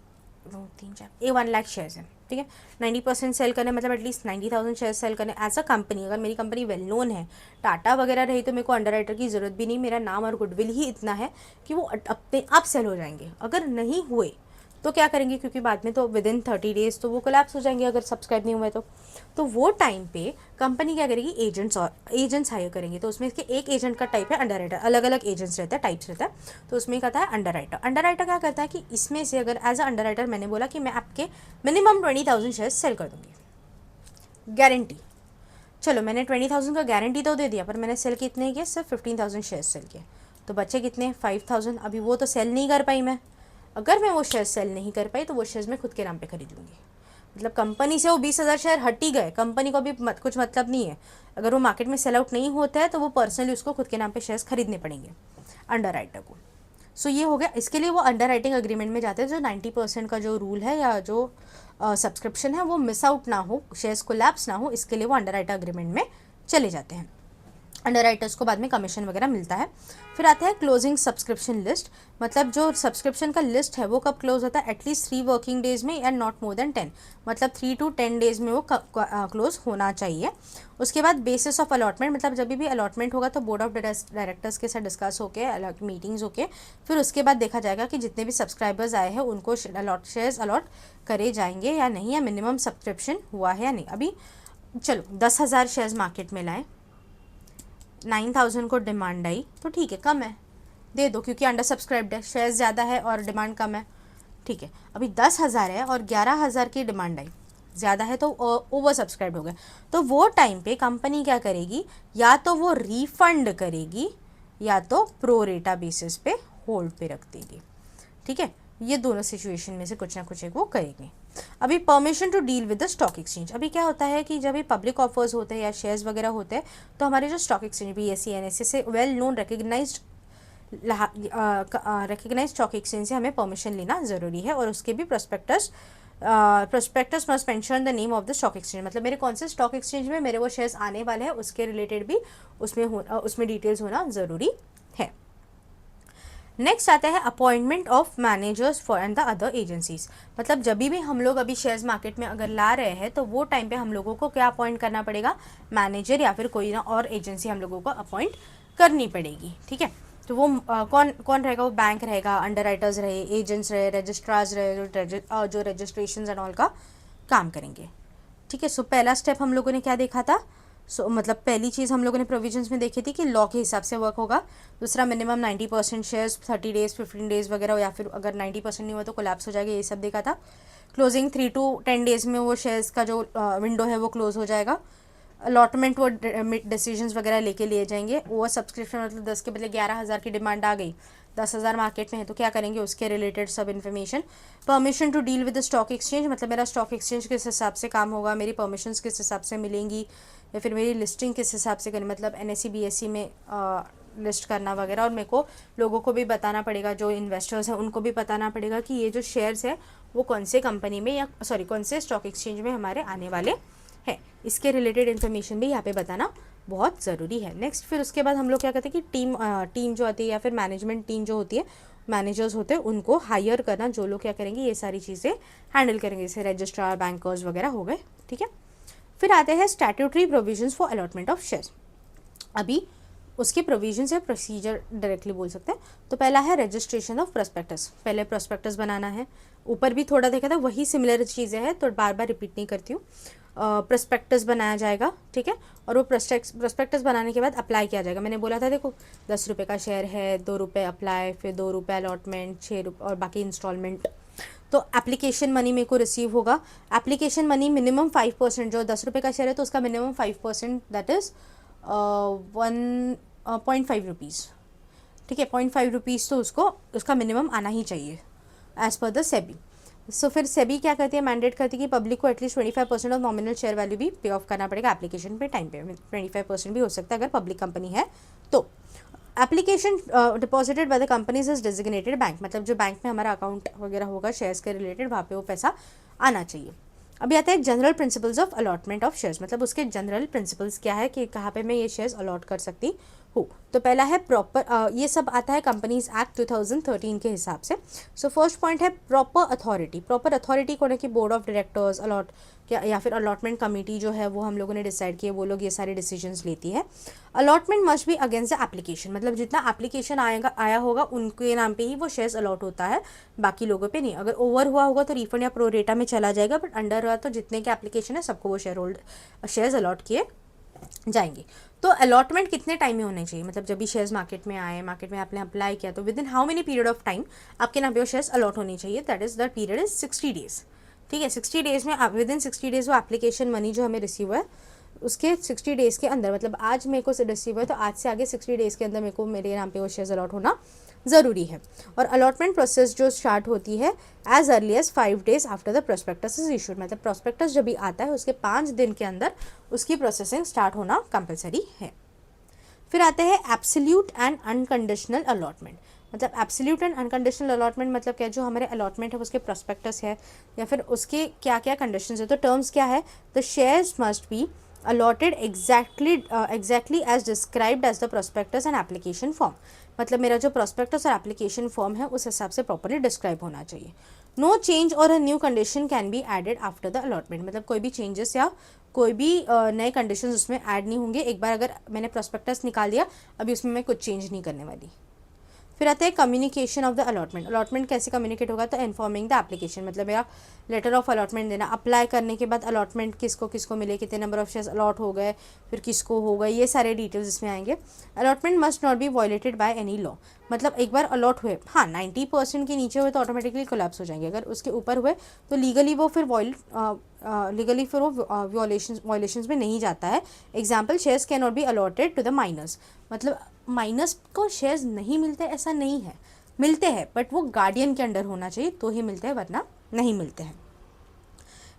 1 लाख शेयर्स हैं, ठीक ठीक है। 90% सेल करने मतलब एटलीस्ट 90,000 शेयर सेल करने एज अ कंपनी। अगर मेरी कंपनी वेल नोन है, टाटा वगैरह रही, तो मेरे को अंडर राइटर की ज़रूरत भी नहीं, मेरा नाम और गुडविल ही इतना है कि वो अपने आप सेल हो जाएंगे। अगर नहीं हुए तो क्या करेंगे, क्योंकि बाद में तो विद इन 30 डेज तो वो कोलैप्स हो जाएंगे अगर सब्सक्राइब नहीं हुए तो वो टाइम पे कंपनी क्या करेगी, एजेंट्स हायर करेंगे। तो उसमें इसके एक एजेंट का टाइप है अंडर राइटर, अलग अलग एजेंट्स रहता है, टाइप्स रहता है। तो उसमें कहता है अंडर राइटर। अंडर राइटर क्या करता है कि इसमें से अगर एज अ अंडर राइटर मैंने बोला कि मैं आपके मिनिमम 20,000 शेयर सेल कर दूंगी, गारंटी। चलो मैंने 20,000 का गारंटी तो दे दिया, पर मैंने सेल कितने किए, सिर्फ 15,000 शेयर सेल किए। तो बच्चे कितने, 5,000। अभी वो तो सेल नहीं कर पाई मैं। अगर मैं वो शेयर सेल नहीं कर पाई तो वो शेयर्स मैं खुद के नाम पे खरीद लूँगी। मतलब कंपनी से वो 20,000 शेयर हट ही गए, कंपनी को भी कुछ मतलब नहीं है। अगर वो मार्केट में सेल आउट नहीं होता है तो वो पर्सनली उसको खुद के नाम पे शेयर्स खरीदने पड़ेंगे अंडर राइटर को। सो ये हो गया। इसके लिए वो अंडर राइटिंग अग्रीमेंट में जाते हैं, जो 90% का जो रूल है या जो सब्सक्रिप्शन है वो मिस आउट ना हो, शेयर्स को लैप्स ना हो, इसके लिए वो अंडर राइटर अग्रीमेंट में चले जाते हैं। अंडर राइटर्स को बाद में कमीशन वगैरह मिलता है। फिर आता है क्लोजिंग सब्सक्रिप्शन लिस्ट, मतलब जो सब्सक्रिप्शन का लिस्ट है वो कब क्लोज होता है, एटलीस्ट 3 वर्किंग डेज में एंड नॉट मोर देन 10, मतलब 3 to 10 डेज में वो क्लोज होना चाहिए। उसके बाद बेसिस ऑफ अलॉटमेंट, मतलब जब भी अलॉटमेंट होगा तो बोर्ड ऑफ डायरेक्टर्स के साथ डिस्कस होकर, अलग मीटिंग्स होके, फिर उसके बाद देखा जाएगा कि जितने भी सब्सक्राइबर्स आए हैं उनको शेयर्स अलॉट करे जाएंगे या नहीं, या मिनिमम सब्सक्रिप्शन हुआ है या नहीं। अभी चलो 10,000 शेयर्स मार्केट में लाए, 9,000 को डिमांड आई, तो ठीक है, कम है, दे दो, क्योंकि अंडर सब्सक्राइब्ड है, शेयर्स ज़्यादा है और डिमांड कम है, ठीक है। अभी 10,000 है और 11,000 की डिमांड आई, ज़्यादा है तो ओवर सब्सक्राइब हो गया। तो वो टाइम पे कंपनी क्या करेगी, या तो वो रिफंड करेगी या तो प्रोरेटा बेसिस पे होल्ड पे रख देगी, ठीक है। ये दोनों सिचुएशन में से कुछ ना कुछ एक वो करेंगे। अभी permission to deal with the stock exchange. अभी क्या होता है कि जब ये पब्लिक ऑफर्स होते हैं या शेयर्स वगैरह होते हैं तो हमारे जो स्टॉक एक्सचेंज BSE NSE से well known recognised stock exchange से हमें परमिशन लेना ज़रूरी है, और उसके भी prospectus must mention the name of the stock exchange, मतलब मेरे कौन से स्टॉक एक्सचेंज में मेरे वो शेयर्स आने वाले हैं उसके रिलेटेड भी उसमें डिटेल्स होना ज़रूरी है। नेक्स्ट आता है appointment of managers for and the other agencies, मतलब जब भी हम लोग अभी शेयर्स मार्केट में अगर ला रहे हैं तो वो टाइम पे हम लोगों को क्या अपॉइंट करना पड़ेगा, मैनेजर या फिर कोई ना और एजेंसी हम लोगों को अपॉइंट करनी पड़ेगी, ठीक है। तो वो कौन कौन रहेगा, वो बैंक रहेगा, अंडर राइटर्स रहे, एजेंट्स रहे, रजिस्ट्रार्स रहे, जो रजिस्ट्रेशन एंड ऑल का काम करेंगे, ठीक है। सो पहला स्टेप हम लोगों ने क्या देखा था, मतलब पहली चीज़ हम लोगों ने प्रोविजंस में देखी थी कि लॉ के हिसाब से वर्क होगा। दूसरा मिनिमम 90% शेयर्स 30 डेज 15 डेज वगैरह, या फिर अगर 90% नहीं हुआ तो कोलैप्स हो जाएगा, ये सब देखा था। क्लोजिंग 3 to 10 डेज में वो शेयर्स का जो विंडो है वो क्लोज हो जाएगा। अलॉटमेंट वो डिसीजंस वगैरह लेके लिए जाएंगे। ओवर सब्सक्रिप्शन मतलब 10 के बदले 11,000 की डिमांड आ गई, 10,000 मार्केट में है तो क्या करेंगे, उसके रिलेटेड सब information. Permission to deal with the stock exchange, मतलब मेरा स्टॉक एक्सचेंज किस हिसाब से काम होगा, मेरी परमिशंस किस हिसाब से मिलेंगी, या फिर मेरी लिस्टिंग किस हिसाब से करनी, मतलब NSE BSE में लिस्ट करना वगैरह। और मेरे को लोगों को भी बताना पड़ेगा, जो इन्वेस्टर्स हैं उनको भी बताना पड़ेगा कि ये जो शेयर्स है वो कौन से कंपनी में या कौन से स्टॉक एक्सचेंज में हमारे आने वाले हैं, इसके रिलेटेड इन्फॉर्मेशन भी यहाँ पे बताना बहुत ज़रूरी है। नेक्स्ट फिर उसके बाद हम लोग क्या कहते हैं कि टीम जो आती है या फिर मैनेजमेंट टीम जो होती है, मैनेजर्स होते हैं, उनको हायर करना, जो लोग क्या करेंगे ये सारी चीज़ें हैंडल करेंगे, जैसे रजिस्ट्रार, बैंकर्स वगैरह हो गए, ठीक है। फिर आते हैं statutory provisions for allotment of shares. अभी उसके प्रोविजंस है, प्रोसीजर डायरेक्टली बोल सकते हैं। तो पहला है रजिस्ट्रेशन ऑफ प्रोस्पेक्टस, पहले प्रोस्पेक्टस बनाना है, ऊपर भी थोड़ा देखा था, वही सिमिलर चीज़ें हैं तो बार बार रिपीट नहीं करती हूँ। प्रोस्पेक्टस बनाया जाएगा, ठीक है, और वो प्रोस्पेक्टस बनाने के बाद अप्लाई किया जाएगा। मैंने बोला था देखो 10 रुपये का शेयर है, 2 रुपये अप्लाई, फिर 2 रुपये अलॉटमेंट, 6 रुपये और बाकी इंस्टॉलमेंट। तो एप्लीकेशन मनी मेरे को रिसीव होगा। एप्लीकेशन मनी मिनिमम 5%, जो 10 रुपये का शेयर है तो उसका मिनिमम 5%, दैट इज़ 1.5 रुपीज़, ठीक है, 0.5 रुपीज़ तो उसका मिनिमम आना ही चाहिए एज़ पर द सेबी। सो फिर सेबी क्या करती है, मैंडेट करती है कि पब्लिक को at least 25% of nominal share value भी पे ऑफ करना पड़ेगा एप्लीकेशन पे, टाइम पे। 25% भी हो सकता है अगर पब्लिक कंपनी है तो। Application deposited by the companies is designated bank, मतलब जो बैंक में हमारा अकाउंट वगैरह होगा शेयर्स के रिलेटेड, वहाँ पे वो पैसा आना चाहिए। अभी आता है general principles of allotment of shares, मतलब उसके जनरल प्रिंसिपल्स क्या है कि कहाँ पे मैं ये शेयर्स अलॉट कर सकती हो। तो पहला है प्रॉपर, ये सब आता है कंपनीज एक्ट 2013 के हिसाब से। सो फर्स्ट पॉइंट है प्रॉपर अथॉरिटी। प्रॉपर अथॉरिटी कौन है कि बोर्ड ऑफ डायरेक्टर्स, अलॉट क्या या फिर अलॉटमेंट कमेटी जो है वो हम लोगों ने डिसाइड किया, वो लोग ये सारे डिसीजंस लेती है। Allotment must be against the application, मतलब जितना एप्लीकेशन आया होगा उनके नाम पे ही वो शेयर्स अलॉट होता है, बाकी लोगों पे नहीं। अगर ओवर हुआ होगा तो रिफंड या प्रोरेटा में चला जाएगा, बट अंडर हुआ तो जितने के एप्लीकेशन है सबको वो शेयर्स अलॉट किए जाएंगे। तो अलॉटमेंट कितने टाइम में होने चाहिए, मतलब जब भी शेयर्स मार्केट में आए, मार्केट में आपने अप्लाई किया, तो with in how many period of time आपके नाम पे वो शेयर्स अलॉट होनी चाहिए, that is the period is 60 days. ठीक है, 60 डेज में, विद इन 60 डेज वो एप्लीकेशन मनी जो हमें रिसीव हुआ है उसके 60 डेज के अंदर, मतलब आज मेरे को रिसीव है तो आज से आगे 60 डेज के अंदर मेरे को मेरे नाम पे वो शेयर्स अलॉट होना ज़रूरी है। और अलॉटमेंट प्रोसेस जो स्टार्ट होती है as early as 5 days after the prospectus is issued, मतलब प्रोस्पेक्टस जब भी आता है उसके 5 दिन के अंदर उसकी प्रोसेसिंग स्टार्ट होना कंपलसरी है। फिर आते हैं एब्सोल्यूट एंड अनकंडीशनल अलॉटमेंट। मतलब एब्सोल्यूट एंड अनकंडीशनल अलॉटमेंट मतलब क्या, जो हमारे अलॉटमेंट है उसके प्रोस्पेक्टस है या फिर उसके क्या क्या कंडीशंस है। तो टर्म्स क्या है, the shares must be allotted exactly as described as the prospectus and application form, मतलब मेरा जो prospectus और application form है उस हिसाब से properly describe होना चाहिए। No change or a new condition can be added after the allotment, मतलब कोई भी changes या कोई भी नए conditions उसमें add नहीं होंगे। एक बार अगर मैंने prospectus निकाल दिया, अभी उसमें मैं कुछ change नहीं करने वाली। फिर आता है communication of the allotment. Allotment कैसे कम्युनिकेट होगा, तो इन्फॉर्मिंग द एप्लीकेशन, मतलब मेरा लेटर ऑफ अलॉटमेंट देना, अप्लाई करने के बाद अलॉटमेंट किसको किसको मिले, कितने नंबर ऑफ शेयर्स अलॉट हो गए, फिर किसको हो गए, ये सारे डिटेल्स इसमें आएंगे। Allotment must not be violated by any law, मतलब एक बार अलॉट हुए, हाँ 90% के नीचे हुए तो ऑटोमेटिकली कोलैप्स हो जाएंगे, अगर उसके ऊपर हुए तो लीगली वो फिर वायलेशंस में नहीं जाता है। Example, shares can not be allotted to the minors, मतलब माइनस को शेयर्स नहीं मिलते ऐसा नहीं है, मिलते हैं बट वो गार्डियन के अंडर होना चाहिए तो ही मिलते हैं, वरना नहीं मिलते हैं।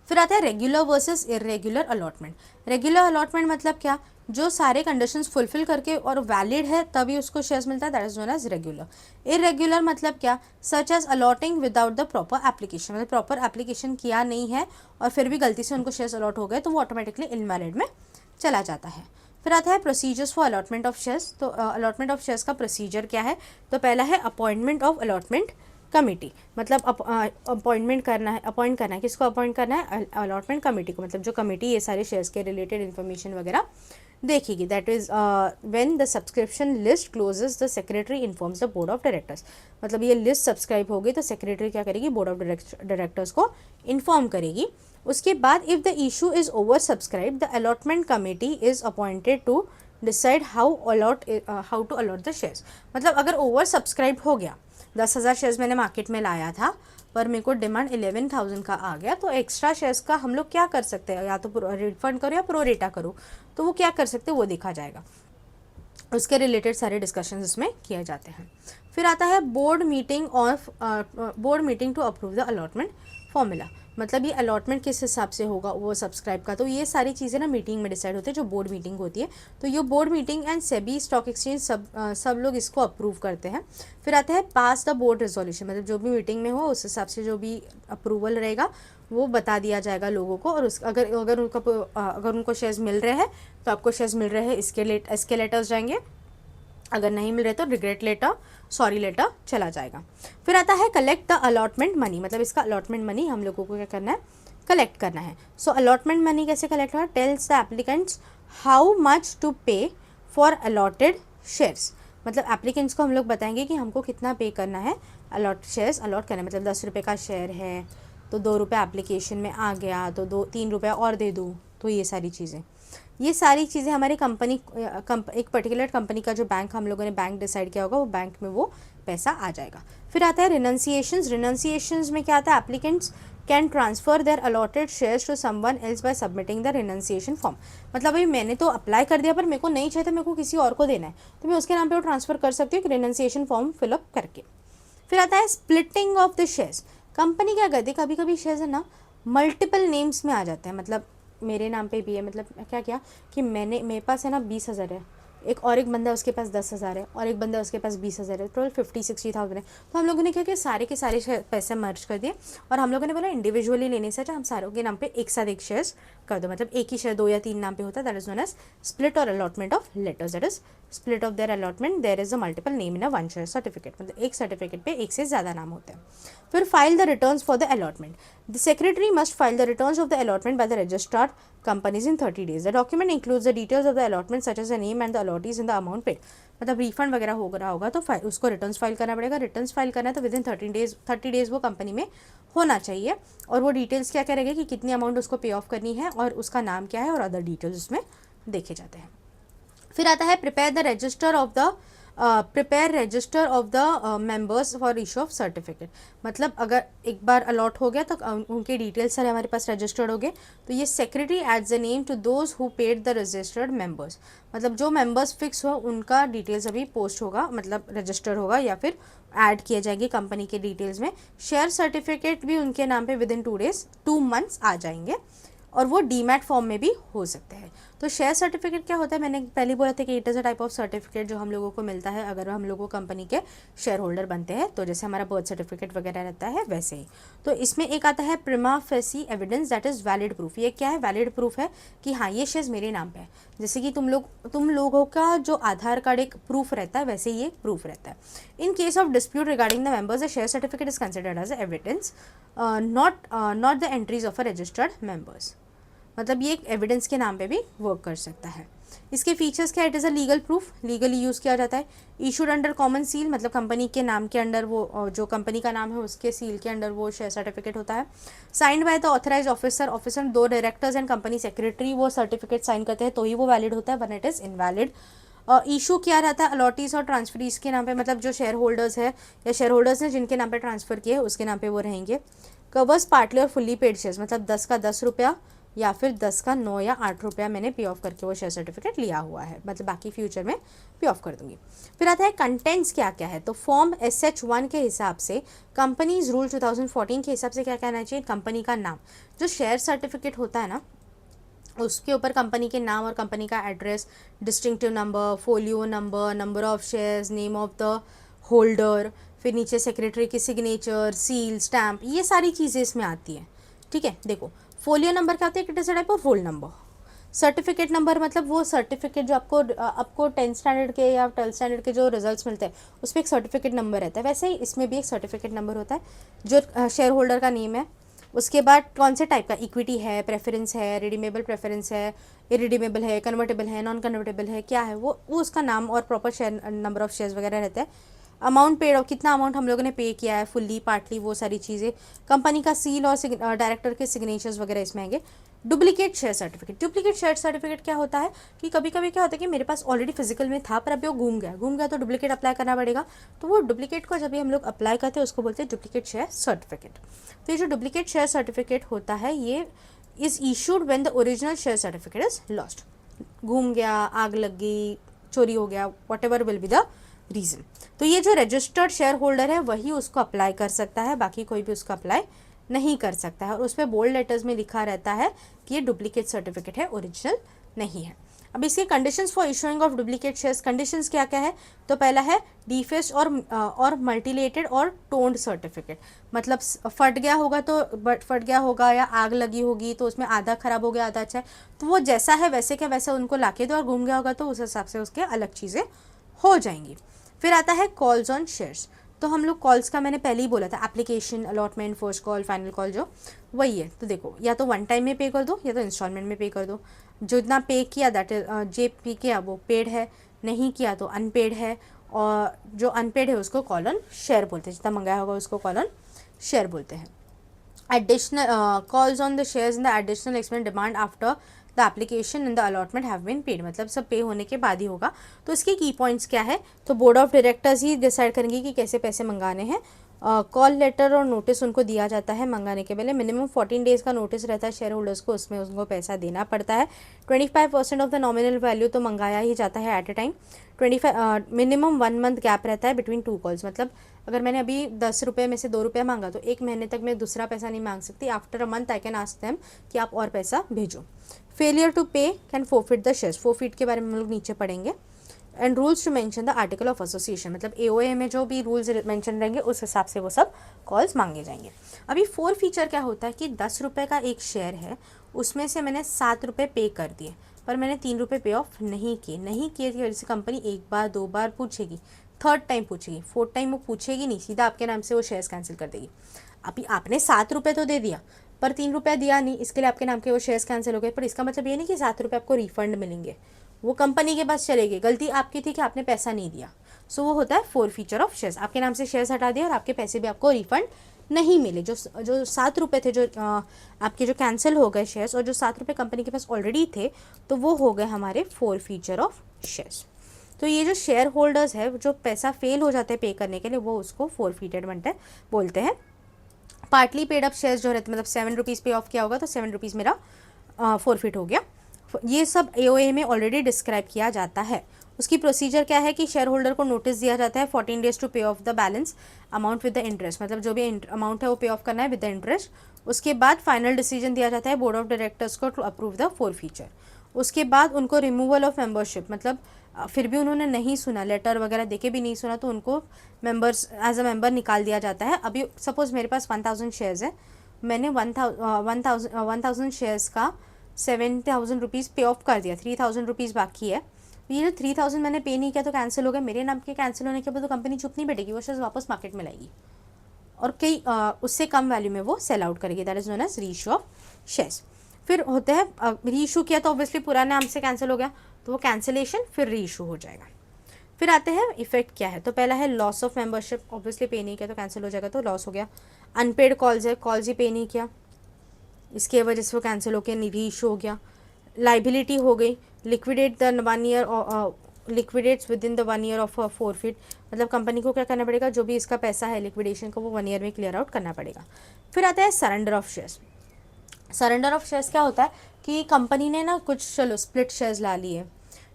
फिर आता है regular versus irregular allotment. Regular allotment मतलब क्या, जो सारे कंडीशंस फुलफिल करके और वैलिड है तभी उसको शेयर्स मिलता है, that is known as regular. Irregular मतलब क्या, such as allotting without the proper application, मतलब प्रॉपर एप्लीकेशन किया नहीं है और फिर भी गलती से उनको शेयर्स अलॉट हो गए तो वो ऑटोमेटिकली इनवैलिड में चला जाता है। फिर आता है procedures for allotment of shares. तो अलॉटमेंट ऑफ शेयर्स का प्रोसीजर क्या है, तो पहला है अपॉइंटमेंट ऑफ अलॉटमेंट कमेटी, मतलब अपॉइंट करना है, किसको अपॉइंट करना है, अलॉटमेंट कमेटी को, मतलब जो कमेटी ये सारे शेयर्स के रिलेटेड इन्फॉर्मेशन वगैरह देखेगी। That is when the subscription list closes the secretary informs the board of directors, मतलब ये लिस्ट सब्सक्राइब होगी तो सेक्रेटरी क्या करेगी, बोर्ड ऑफ डायरेक्टर्स को इन्फॉर्म करेगी। उसके बाद if the issue is over subscribe, the allotment committee is appointed to decide how to allot the shares, मतलब अगर ओवर सब्सक्राइब हो गया, 10,000 शेयर्स मैंने मार्केट में लाया था पर मेरे को डिमांड 11,000 का आ गया, तो एक्स्ट्रा शेयर्स का हम लोग क्या कर सकते हैं, या तो रिफंड करो या प्रोरेटा करो, तो वो क्या कर सकते हैं वो देखा जाएगा, उसके रिलेटेड सारे डिस्कशंस इसमें किए जाते हैं। फिर आता है board meeting to approve the allotment formula, मतलब ये अलॉटमेंट किस हिसाब से होगा वो सब्सक्राइब का, तो ये सारी चीज़ें ना मीटिंग में डिसाइड होती है, जो बोर्ड मीटिंग होती है, तो ये board meeting and SEBI stock exchange सब लोग इसको अप्रूव करते हैं। फिर आता है पास द बोर्ड रेजोल्यूशन, मतलब जो भी मीटिंग में हो उस हिसाब से जो भी अप्रूवल रहेगा वो बता दिया जाएगा लोगों को, और अगर उनको शेयर्स मिल रहे हैं तो आपको शेयर्स मिल रहे हैं इसके लेटर्स जाएंगे, अगर नहीं मिल रहे तो रिग्रेट लेटर, सॉरी लेटर चला जाएगा। फिर आता है कलेक्ट द अलॉटमेंट मनी, मतलब इसका अलॉटमेंट मनी हम लोगों को क्या करना है, कलेक्ट करना है। सो अलॉटमेंट मनी कैसे कलेक्ट होगा, tells the applicants how much to pay for allotted shares, मतलब एप्लीकेंट्स को हम लोग बताएंगे कि हमको कितना पे करना है शेयर्स अलॉट करना है, मतलब 10 रुपये का शेयर है तो 2 रुपये एप्लीकेशन में आ गया तो 3 रुपये और दे दूँ, तो ये सारी चीज़ें हमारी एक पर्टिकुलर कंपनी का जो बैंक हम लोगों ने बैंक डिसाइड किया होगा वो बैंक में वो पैसा आ जाएगा। फिर आता है रिनंसिएशंस में क्या आता है, applicants can transfer their allotted shares to someone else by submitting the renunciation form, मतलब भाई मैंने तो अप्लाई कर दिया पर मेरे को नहीं चाहिए तो मेरे को किसी और को देना है, तो मैं उसके नाम पे वो ट्रांसफ़र कर सकती हूँ रिनंसिएशन फॉर्म फिलअप करके। फिर आता है splitting of the shares. Company क्या करती है, कभी कभी शेयर्स है ना मल्टीपल नेम्स में आ जाते हैं, मतलब मेरे नाम पे भी है, मतलब क्या किया कि मेरे पास है ना 20,000 है, एक और एक बंदा उसके पास 10,000 है और एक बंदा उसके पास 20,000 है, टोटल 50-60,000 है। तो हम लोगों ने क्या किया, सारे के सारे पैसे मर्ज कर दिए और हम लोगों ने बोला इंडिविजुअली लेने से अच्छा हम सारों के नाम पे एक साथ एक शेयर्स कर दो, मतलब एक ही शेयर 2 या 3 नाम पे होता है, that is known as split और allotment of letters, that is split of their allotment there is a multiple name in a one share certificate, मतलब एक सर्टिफिकेट पे एक से ज़्यादा नाम होते हैं। फिर file the returns for the allotment, the secretary must file the returns of the allotment by the registered companies in 30 days. The document includes the details of the allotment such as the name and the allottees and the amount paid. मतलब रिफंड वगैरह हो रहा होगा तो उसको रिटर्न्स फाइल करना पड़ेगा। रिटर्न्स फाइल करना है तो विद इन 30 डेज वो कंपनी में होना चाहिए और वो डिटेल्स क्या क्या रहेगा कि कितनी अमाउंट उसको पे ऑफ करनी है और उसका नाम क्या है और अदर डिटेल्स उसमें देखे जाते हैं। फिर आता है prepare the register of the members for issue of certificate, मतलब अगर एक बार अलॉट हो गया तो उनके डिटेल्स सारे हमारे पास रजिस्टर्ड हो गए, तो ये secretary adds the name to those who paid the registered members, मतलब जो मेंबर्स फिक्स हो उनका डिटेल्स अभी पोस्ट होगा, मतलब रजिस्टर होगा या फिर ऐड किए जाएंगे कंपनी के डिटेल्स में। शेयर सर्टिफिकेट भी उनके नाम पे विद इन 2 मंथ्स आ जाएंगे और वो डीमैट फॉर्म में भी हो सकते हैं। तो शेयर सर्टिफिकेट क्या होता है, मैंने पहले बोला था कि it is a type of certificate जो हम लोगों को मिलता है अगर हम लोगों कंपनी के शेयर होल्डर बनते हैं, तो जैसे हमारा बर्थ सर्टिफिकेट वगैरह रहता है वैसे ही। तो इसमें एक आता है prima facie evidence, that is valid proof. ये क्या है, वैलिड प्रूफ है कि हाँ ये शेयर्स मेरे नाम पे है, जैसे कि तुम लोगों का जो आधार कार्ड एक प्रूफ रहता है वैसे ही एक प्रूफ रहता है। In case of dispute regarding the members the share certificate is considered as evidence, not the entries of a registered members, मतलब ये एक एविडेंस के नाम पे भी वर्क कर सकता है। इसके फीचर्स क्या, it is a legal proof, legally use किया जाता है। इशूड अंडर कॉमन सील, मतलब कंपनी के नाम के अंडर वो जो कंपनी का नाम है उसके सील के अंडर वो शेयर सर्टिफिकेट होता है। Signed by the authorise officer 2 directors and company secretary वो सर्टिफिकेट साइन करते हैं तो ही वो वैलिड होता है, वरना इट इज़ इनवैलिड। इशू क्या रहता है, अलॉटीज और ट्रांसफरीज के नाम पे, मतलब जो शेयर होल्डर्स है या शेयर होल्डर्स ने जिनके नाम पे ट्रांसफ़र किए उसके नाम पे वो रहेंगे। कवर्स पार्टली और फुल्ली पेड शेयर्स, मतलब 10 का 10 रुपया या फिर 10 का 9 या 8 रुपया मैंने पे ऑफ करके वो शेयर सर्टिफिकेट लिया हुआ है, मतलब बाकी फ्यूचर में पे ऑफ कर दूंगी। फिर आता है कंटेंट्स क्या क्या है, तो फॉर्म SH1 के हिसाब से कंपनीज रूल 2014 के हिसाब से क्या कहना चाहिए, कंपनी का नाम, जो शेयर सर्टिफिकेट होता है ना उसके ऊपर कंपनी के नाम और कंपनी का address, distinctive number, folio number, number of shares, name of the holder, फिर नीचे सेक्रेटरी की सिग्नेचर, सील, स्टैम्प, ये सारी चीज़ें इसमें आती हैं। ठीक है, देखो फोलियो नंबर क्या होता है, it is a type of roll number. Certificate number मतलब वो सर्टिफिकेट जो आपको 10th स्टैंडर्ड के या 12th स्टैंडर्ड के जो रिजल्ट्स मिलते हैं उस पर एक सर्टिफिकेट नंबर रहता है, वैसे ही इसमें भी एक सर्टिफिकेट नंबर होता है जो शेयर होल्डर का नेम है। उसके बाद कौन से टाइप का, इक्विटी है, प्रेफरेंस है, रिडीमेबल प्रेफरेंस है, इरिडीमेबल है, कन्वर्टेबल है, नॉन कन्वर्टेबल है, क्या है वो उसका नाम और proper share number of shares वगैरह रहता है। अमाउंट पेड और कितना अमाउंट हम लोगों ने पे किया है, फुल्ली पार्टली, वो सारी चीज़ें, कंपनी का सील और डायरेक्टर के सिग्नेचर्स वगैरह इसमें आएंगे। डुप्लीकेट शेयर सर्टिफिकेट क्या होता है कि कभी कभी क्या होता है कि मेरे पास ऑलरेडी फिजिकल में था पर अभी वो घूम गया तो डुप्लीकेट अप्लाई करना पड़ेगा, तो वो डुप्लीकेट को जब भी हम लोग अप्लाई करते हैं उसको बोलते हैं डुप्लीकेट शेयर सर्टिफिकेट। तो ये जो डुप्लीकेट शेयर सर्टिफिकेट होता है ये is issued when the original share certificate is lost, घूम गया, आग लग गई, चोरी हो गया, what ever will be the reason. तो ये जो रजिस्टर्ड शेयर होल्डर है वही उसको अप्लाई कर सकता है, बाकी कोई भी उसको अप्लाई नहीं कर सकता है, और उस पर बोल्ड लेटर्स में लिखा रहता है कि ये डुप्लीकेट सर्टिफिकेट है, ओरिजिनल नहीं है। अब इसके conditions for issuing of duplicate shares, conditions क्या क्या है, तो पहला है डिफेस्ट और मल्टीलेटेड और टोन्ड सर्टिफिकेट, मतलब फट गया होगा या आग लगी होगी तो उसमें आधा खराब हो गया आधा अच्छा है, तो वो जैसा है वैसे क्या वैसे उनको लाके दो, और घूम गया होगा तो उस हिसाब से उसके अलग चीज़ें हो जाएंगी। फिर आता है कॉल्स ऑन शेयर्स, तो हम लोग कॉल्स का मैंने पहले ही बोला था, application, allotment, first call, final call, जो वही है। तो देखो या तो वन टाइम में पे कर दो या तो इंस्टॉलमेंट में पे कर दो, जो इतना पे किया दैट जे पे किया वो पेड है, नहीं किया तो अनपेड है, और जो अनपेड है उसको कॉल ऑन शेयर बोलते हैं, जितना मंगाया होगा उसको कॉल ऑन शेयर बोलते हैं। Additional calls on the shares in the additional expense demand after the application in the allotment have been paid, मतलब सब पे होने के बाद ही होगा। तो इसके की पॉइंट्स क्या है, तो board of directors he decide करेंगे कि कैसे पैसे मंगाने हैं। कॉल लेटर और नोटिस उनको दिया जाता है मंगाने के पहले, मिनिमम 14 डेज़ का नोटिस रहता है शेयर होल्डर्स को, उसमें उनको पैसा देना पड़ता है। 25% ऑफ द नॉमिनल वैल्यू तो मंगाया ही जाता है at a time. 25 minimum 1 month gap रहता है बिटवीन 2 कॉल्स, मतलब अगर मैंने अभी 10 रुपये में से 2 रुपये मांगा तो 1 महीने तक मैं दूसरा पैसा नहीं मांग सकती, after a month I can ask them कि आप और पैसा भेजो। Failure to pay can forfeit the shares, forfeit के बारे में हम लोग नीचे पढ़ेंगे। And rules to mention the article of association, मतलब एओए में जो भी रूल्स मेंशन रहेंगे उस हिसाब से वो सब कॉल्स मांगे जाएंगे। अभी 4 फीचर क्या होता है कि 10 रुपये का एक शेयर है, उसमें से मैंने 7 रुपये पे कर दिए, पर मैंने 3 रुपये पे ऑफ नहीं किए की वजह से कंपनी एक बार 2 बार पूछेगी, थर्ड टाइम पूछेगी, फोर्थ टाइम वो पूछेगी नहीं, सीधा आपके नाम से वो शेयर्स कैंसिल कर देगी। अभी आपने 7 रुपये तो दे दिया पर 3 रुपया दिया नहीं, इसके लिए आपके नाम के वो शेयर्स कैंसिल हो गए, पर इसका मतलब ये नहीं कि 7 रुपये आपको रिफंड मिलेंगे, वो कंपनी के पास चलेगी, गलती आपकी थी कि आपने पैसा नहीं दिया। सो वो होता है 4 फीचर ऑफ शेयर्स, आपके नाम से शेयर्स हटा दिया और आपके पैसे भी आपको रिफंड नहीं मिले। जो 7 रुपये थे जो आपके जो कैंसिल हो गए शेयर्स, और जो 7 रुपये कंपनी के पास ऑलरेडी थे, तो वो हो गए हमारे 4 फीचर ऑफ शेयर्स। तो ये जो शेयर होल्डर्स है जो पैसा फेल हो जाते हैं पे करने के लिए, वो उसको फोरफीटेड बोलते हैं। पार्टली पेड अप शेयर्स जो रहते हैं, मतलब 7 रुपीज़ पे ऑफ किया होगा तो 7 रुपीज़ मेरा फोरफिट हो गया। ये सब एओए में ऑलरेडी डिस्क्राइब किया जाता है। उसकी प्रोसीजर क्या है कि शेयर होल्डर को नोटिस दिया जाता है 14 डेज टू पे of the balance amount with the interest, मतलब जो भी अमाउंट है वो पे ऑफ करना है विद द इंटरेस्ट। उसके बाद फाइनल डिसीजन दिया जाता है बोर्ड ऑफ डायरेक्टर्स को टू अप्रूव द 4 फीचर। उसके बाद उनको रिमूवल ऑफ मेंबरशिप, मतलब फिर भी उन्होंने नहीं सुना, लेटर वगैरह देके भी नहीं सुना, तो उनको मेंबर्स एज अ मेंबर निकाल दिया जाता है। अभी सपोज मेरे पास 1000 शेयर्स है, मैंने 1000 शेयर्स का 7000 रुपीज़ पे ऑफ कर दिया, 3000 रुपीज़ बाकी है। ये जो 3000 मैंने पे नहीं किया तो कैंसिल हो गया, मेरे नाम के कैंसिल होने के बाद तो कंपनी चुप नहीं बैठेगी, वो शेयर्स वापस मार्केट में लाएगी और कई उससे कम वैल्यू में वो सेल आउट करेगी, that is known as reissue of shares. फिर होते हैं रीइशू किया तो ऑब्वियसली पुराने नाम से कैंसिल हो गया, तो वो कैंसिलेशन फिर रीइशू हो जाएगा। फिर आते हैं इफेक्ट क्या है, तो पहला है लॉस ऑफ मेंबरशिप, ऑब्वियसली पे नहीं किया तो कैंसिल हो जाएगा, तो लॉस हो गया। अनपेड कॉल्स है, कॉल्स ही पे नहीं किया, इसके वजह से वो कैंसिल हो गया, रीइशू हो गया। लाइबिलिटी हो गई, liquidate the 1 year, liquidates within the 1 year of forfeit, मतलब कंपनी को क्या करना पड़ेगा, जो भी इसका पैसा है लिक्विडेशन को वो 1 ईयर में क्लियर आउट करना पड़ेगा। फिर आता है surrender of shares. Surrender of shares क्या होता है कि कंपनी ने ना कुछ चलो स्प्लिट शेयर्स ला लिए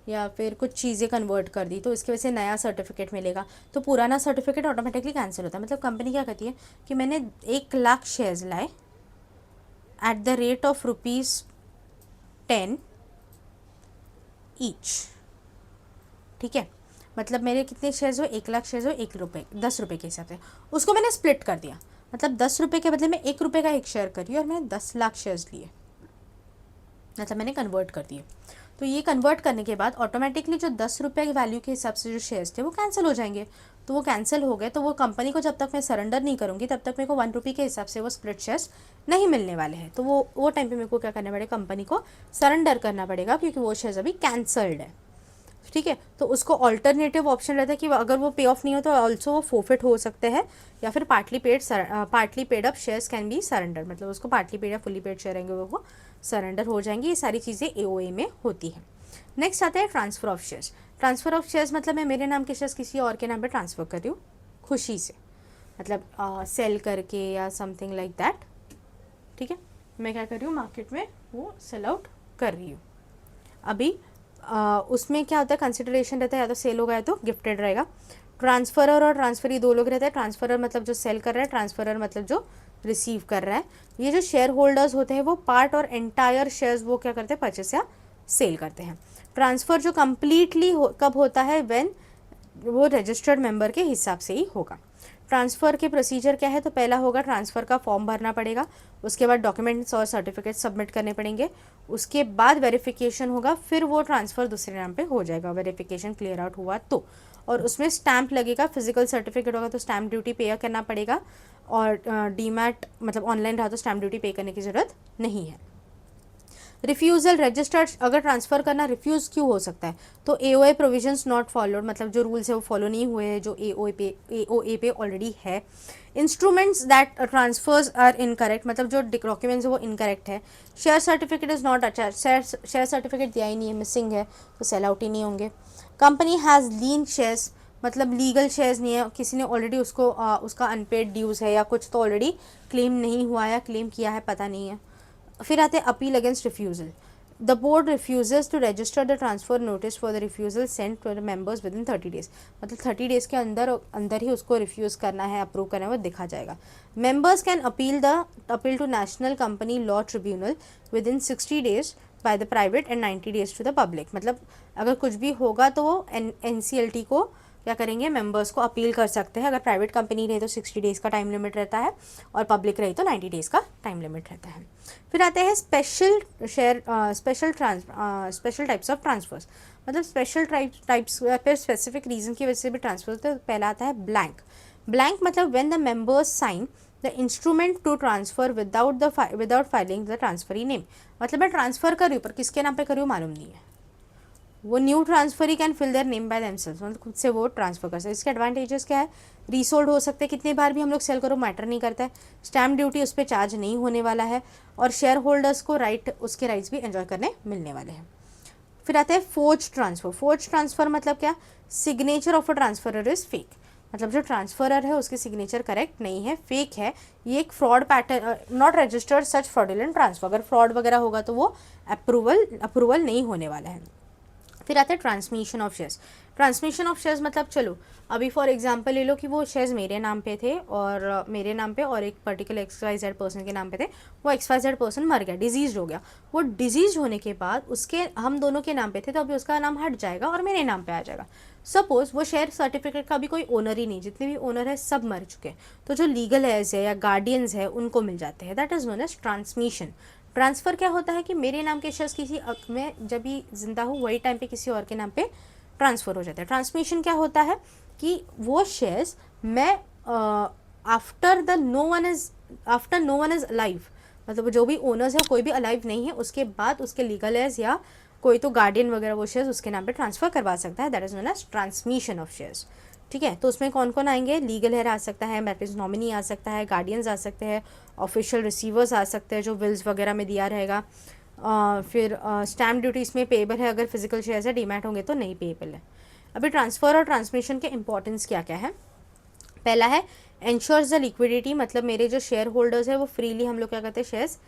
या फिर कुछ चीज़ें कन्वर्ट कर दी, तो इसकी वजह से नया सर्टिफिकेट मिलेगा, तो पुराना सर्टिफिकेट ऑटोमेटिकली कैंसिल होता है। मतलब कंपनी क्या कहती है कि मैंने 1 लाख शेयर्स लाए at the rate of ₹10 each, ठीक है, मतलब मेरे कितने शेयर्स हो, 1 लाख शेयर्स हो, 1 रुपये 10 रुपये के हिसाब से, उसको मैंने स्प्लिट कर दिया, मतलब 10 रुपये के बदले में 1 रुपये का एक शेयर करी और मैंने 10 लाख शेयर्स लिए, मतलब मैंने कन्वर्ट कर दिए। तो ये कन्वर्ट करने के बाद ऑटोमेटिकली जो 10 रुपये की वैल्यू के हिसाब से जो शेयर्स थे वो कैंसिल हो जाएंगे, तो वो कैंसिल हो गए, तो वो कंपनी को जब तक मैं सरेंडर नहीं करूँगी तब तक मेरे को 1 रुपये के हिसाब से वो स्प्लिट शेयर्स नहीं मिलने वाले हैं। तो वो टाइम पे मेरे को क्या करना पड़ेगा, कंपनी को सरेंडर करना पड़ेगा, क्योंकि वो शेयर्स अभी कैंसल्ड है, ठीक है। तो उसको ऑल्टरनेटिव ऑप्शन रहता है कि अगर वो पे ऑफ नहीं हो तो ऑल्सो वो फोरफिट हो सकते हैं, या फिर partly paid up shares can be surrender, मतलब उसको पार्टली पेड या फुली पेड शेयर रहेंगे वो सरेंडर हो जाएंगे। ये सारी चीज़ें एओए में होती हैं। नेक्स्ट आता है transfer of shares. Transfer of shares मतलब मैं मेरे नाम के शेयर्स किसी और के नाम पर ट्रांसफ़र कर रही हूँ खुशी से, मतलब सेल करके या समथिंग लाइक दैट, ठीक है। मैं क्या कर रही हूँ, मार्केट में वो सेल आउट कर रही हूँ। अभी उसमें क्या होता है, कंसिडरेशन रहता है, या तो सेल होगा या तो गिफ्टेड रहेगा। ट्रांसफरर और ट्रांसफरी 2 लोग रहते हैं, ट्रांसफरर मतलब जो सेल कर रहा है, ट्रांसफरर मतलब जो रिसीव कर रहा है। ये जो शेयर होल्डर्स होते हैं वो पार्ट और एंटायर शेयर्स वो क्या करते हैं, परचेस या सेल करते हैं। ट्रांसफ़र जो कम्प्लीटली कब होता है, व्हेन वो रजिस्टर्ड मेंबर के हिसाब से ही होगा। ट्रांसफ़र के प्रोसीजर क्या है, तो पहला होगा ट्रांसफ़र का फॉर्म भरना पड़ेगा, उसके बाद डॉक्यूमेंट्स और सर्टिफिकेट सबमिट करने पड़ेंगे, उसके बाद वेरिफिकेशन होगा, फिर वो ट्रांसफ़र दूसरे नाम पे हो जाएगा, वेरिफिकेशन क्लियर आउट हुआ तो। और उसमें स्टैंप लगेगा, फिजिकल सर्टिफिकेट होगा तो स्टैंप ड्यूटी पे करना पड़ेगा, और डीमैट मतलब ऑनलाइन रहा तो स्टैंप ड्यूटी पे करने की ज़रूरत नहीं है। रिफ्यूज़ल रजिस्टर्ड अगर ट्रांसफ़र करना रिफ्यूज़ क्यों हो सकता है, तो एओए प्रोविजंस नॉट फॉलोड, मतलब जो रूल्स है वो फॉलो नहीं हुए हैं जो एओए पे ऑलरेडी है। Instruments that transfers are incorrect, मतलब जो डॉक्यूमेंट्स है वो इनकरेक्ट है। Share certificate is not attach, share certificate दिया ही नहीं है, मिसिंग है, तो सेल आउट ही नहीं होंगे। कंपनी हैज़ लीन शेयर्स, मतलब लीगल शेयर्स नहीं है, किसी ने ऑलरेडी उसको उसका अनपेड ड्यूज़ है या कुछ तो ऑलरेडी क्लेम नहीं हुआ या क्लेम किया है पता नहीं है। फिर आते हैं appeal against refusal. The board refuses to register the transfer notice for the refusal send to the members within 30 days, मतलब 30 डेज़ के अंदर ही उसको रिफ्यूज़ करना है, अप्रूव करना है, वो दिखा जाएगा। Members can appeal to National Company Law Tribunal within 60 days by the private and 90 days to the public. मतलब अगर कुछ भी होगा तो वो NCLT को क्या करेंगे, मेंबर्स को अपील कर सकते हैं। अगर प्राइवेट कंपनी रहे तो 60 days का टाइम लिमिट रहता है और पब्लिक रही तो 90 days का टाइम लिमिट रहता है। फिर आते हैं स्पेशल टाइप्स ऑफ ट्रांसफर्स। मतलब स्पेशल टाइप्स पे स्पेसिफिक रीजन की वजह से भी ट्रांसफर होते हैं। पहला आता है ब्लैंक। ब्लैंक मतलब when the members sign the instrument to transfer without filing the transferee name. मतलब मैं ट्रांसफर कर रही हूँ पर किसके नाम पे कर रही हूँ मालूम नहीं है। वो new transferee can fill their name by themselves, मतलब खुद से वो ट्रांसफर कर सकते। इसके एडवांटेजेस क्या है, रीसोल्ड हो सकते हैं, कितनी बार भी हम लोग सेल करो मैटर नहीं करता है, स्टैम्प ड्यूटी उस पर चार्ज नहीं होने वाला है, और शेयर होल्डर्स को उसके राइट्स भी एंजॉय करने मिलने वाले हैं। फिर आता है फोर्ज ट्रांसफर। फोर्ज ट्रांसफर मतलब क्या, signature of a transferor is fake. मतलब जो ट्रांसफरर है उसके सिग्नेचर करेक्ट नहीं है, फेक है, ये एक fraud pattern, not registered such fraudulent transfer. अगर फ्रॉड वगैरह होगा तो वो अप्रूवल नहीं होने वाला है। फिर आता है transmission of shares. Transmission of shares मतलब चलो अभी फॉर एग्जांपल ले लो कि वो शेयर्स मेरे नाम पे थे और मेरे नाम पे और एक पर्टिकुलर XYZ पर्सन के नाम पे थे। वो XYZ पर्सन मर गया, डिजीज हो गया। वो डिजीज होने के बाद उसके हम दोनों के नाम पे थे तो अभी उसका नाम हट जाएगा और मेरे नाम पे आ जाएगा। सपोज वो शेयर सर्टिफिकेट का भी कोई ओनर ही नहीं, जितने भी ओनर है सब मर चुके, तो जो लीगल हेयर्स है या गार्डियंस है उनको मिल जाते हैं। That is known as transmission. Transfer क्या होता है कि मेरे नाम के शेयर्स किसी मैं जब भी जिंदा हूँ वही टाइम पे किसी और के नाम पे ट्रांसफ़र हो जाता है। ट्रांसमिशन क्या होता है कि वो शेयर्स मैं after no one is alive, मतलब जो भी ओनर्स है कोई भी अलाइव नहीं है उसके बाद उसके लीगल एज या कोई तो गार्डियन वगैरह वो शेयर्स उसके नाम पे ट्रांसफ़र करवा सकता है। That is known as transmission of shares. ठीक है, तो उसमें कौन कौन आएंगे, लीगल हेयर आ सकता है, दैट इज नॉमिनी आ सकता है, गार्डियंस आ सकते हैं, ऑफिशियल रिसीवर्स आ सकते हैं जो विल्स वगैरह में दिया रहेगा। फिर स्टैम्प ड्यूटी इसमें पेएबल है, अगर फिजिकल शेयर्स है, डीमैट होंगे तो नहीं पेएबल है। अभी ट्रांसफ़र और ट्रांसमिशन के इंपॉर्टेंस क्या क्या है। पहला है एंश्योर्स द लिक्विडिटी, मतलब मेरे जो शेयर होल्डर्स है वो फ्रीली हम लोग क्या करते हैं शेयर्स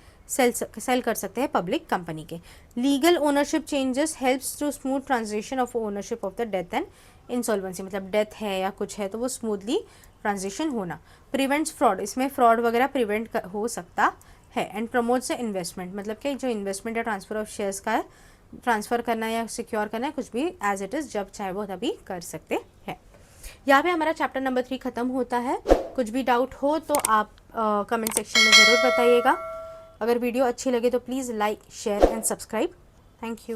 सेल कर सकते हैं पब्लिक कंपनी के। Legal ownership changes helps to smooth transition of ownership of the death and insolvency, मतलब डेथ है या कुछ है तो वो स्मूथली ट्रांजिशन होना। प्रिवेंट्स फ्रॉड, इसमें फ्रॉड वगैरह प्रिवेंट हो सकता है। एंड प्रमोट्स द इन्वेस्टमेंट, मतलब कि जो इन्वेस्टमेंट या ट्रांसफर ऑफ शेयर्स का है, ट्रांसफ़र करना या सिक्योर करना है कुछ भी एज इट इज़, जब चाहे वो तभी कर सकते हैं। यहाँ पे हमारा चैप्टर नंबर 3 ख़त्म होता है। कुछ भी डाउट हो तो आप कमेंट सेक्शन में ज़रूर बताइएगा। अगर वीडियो अच्छी लगे तो please like share and subscribe. Thank you.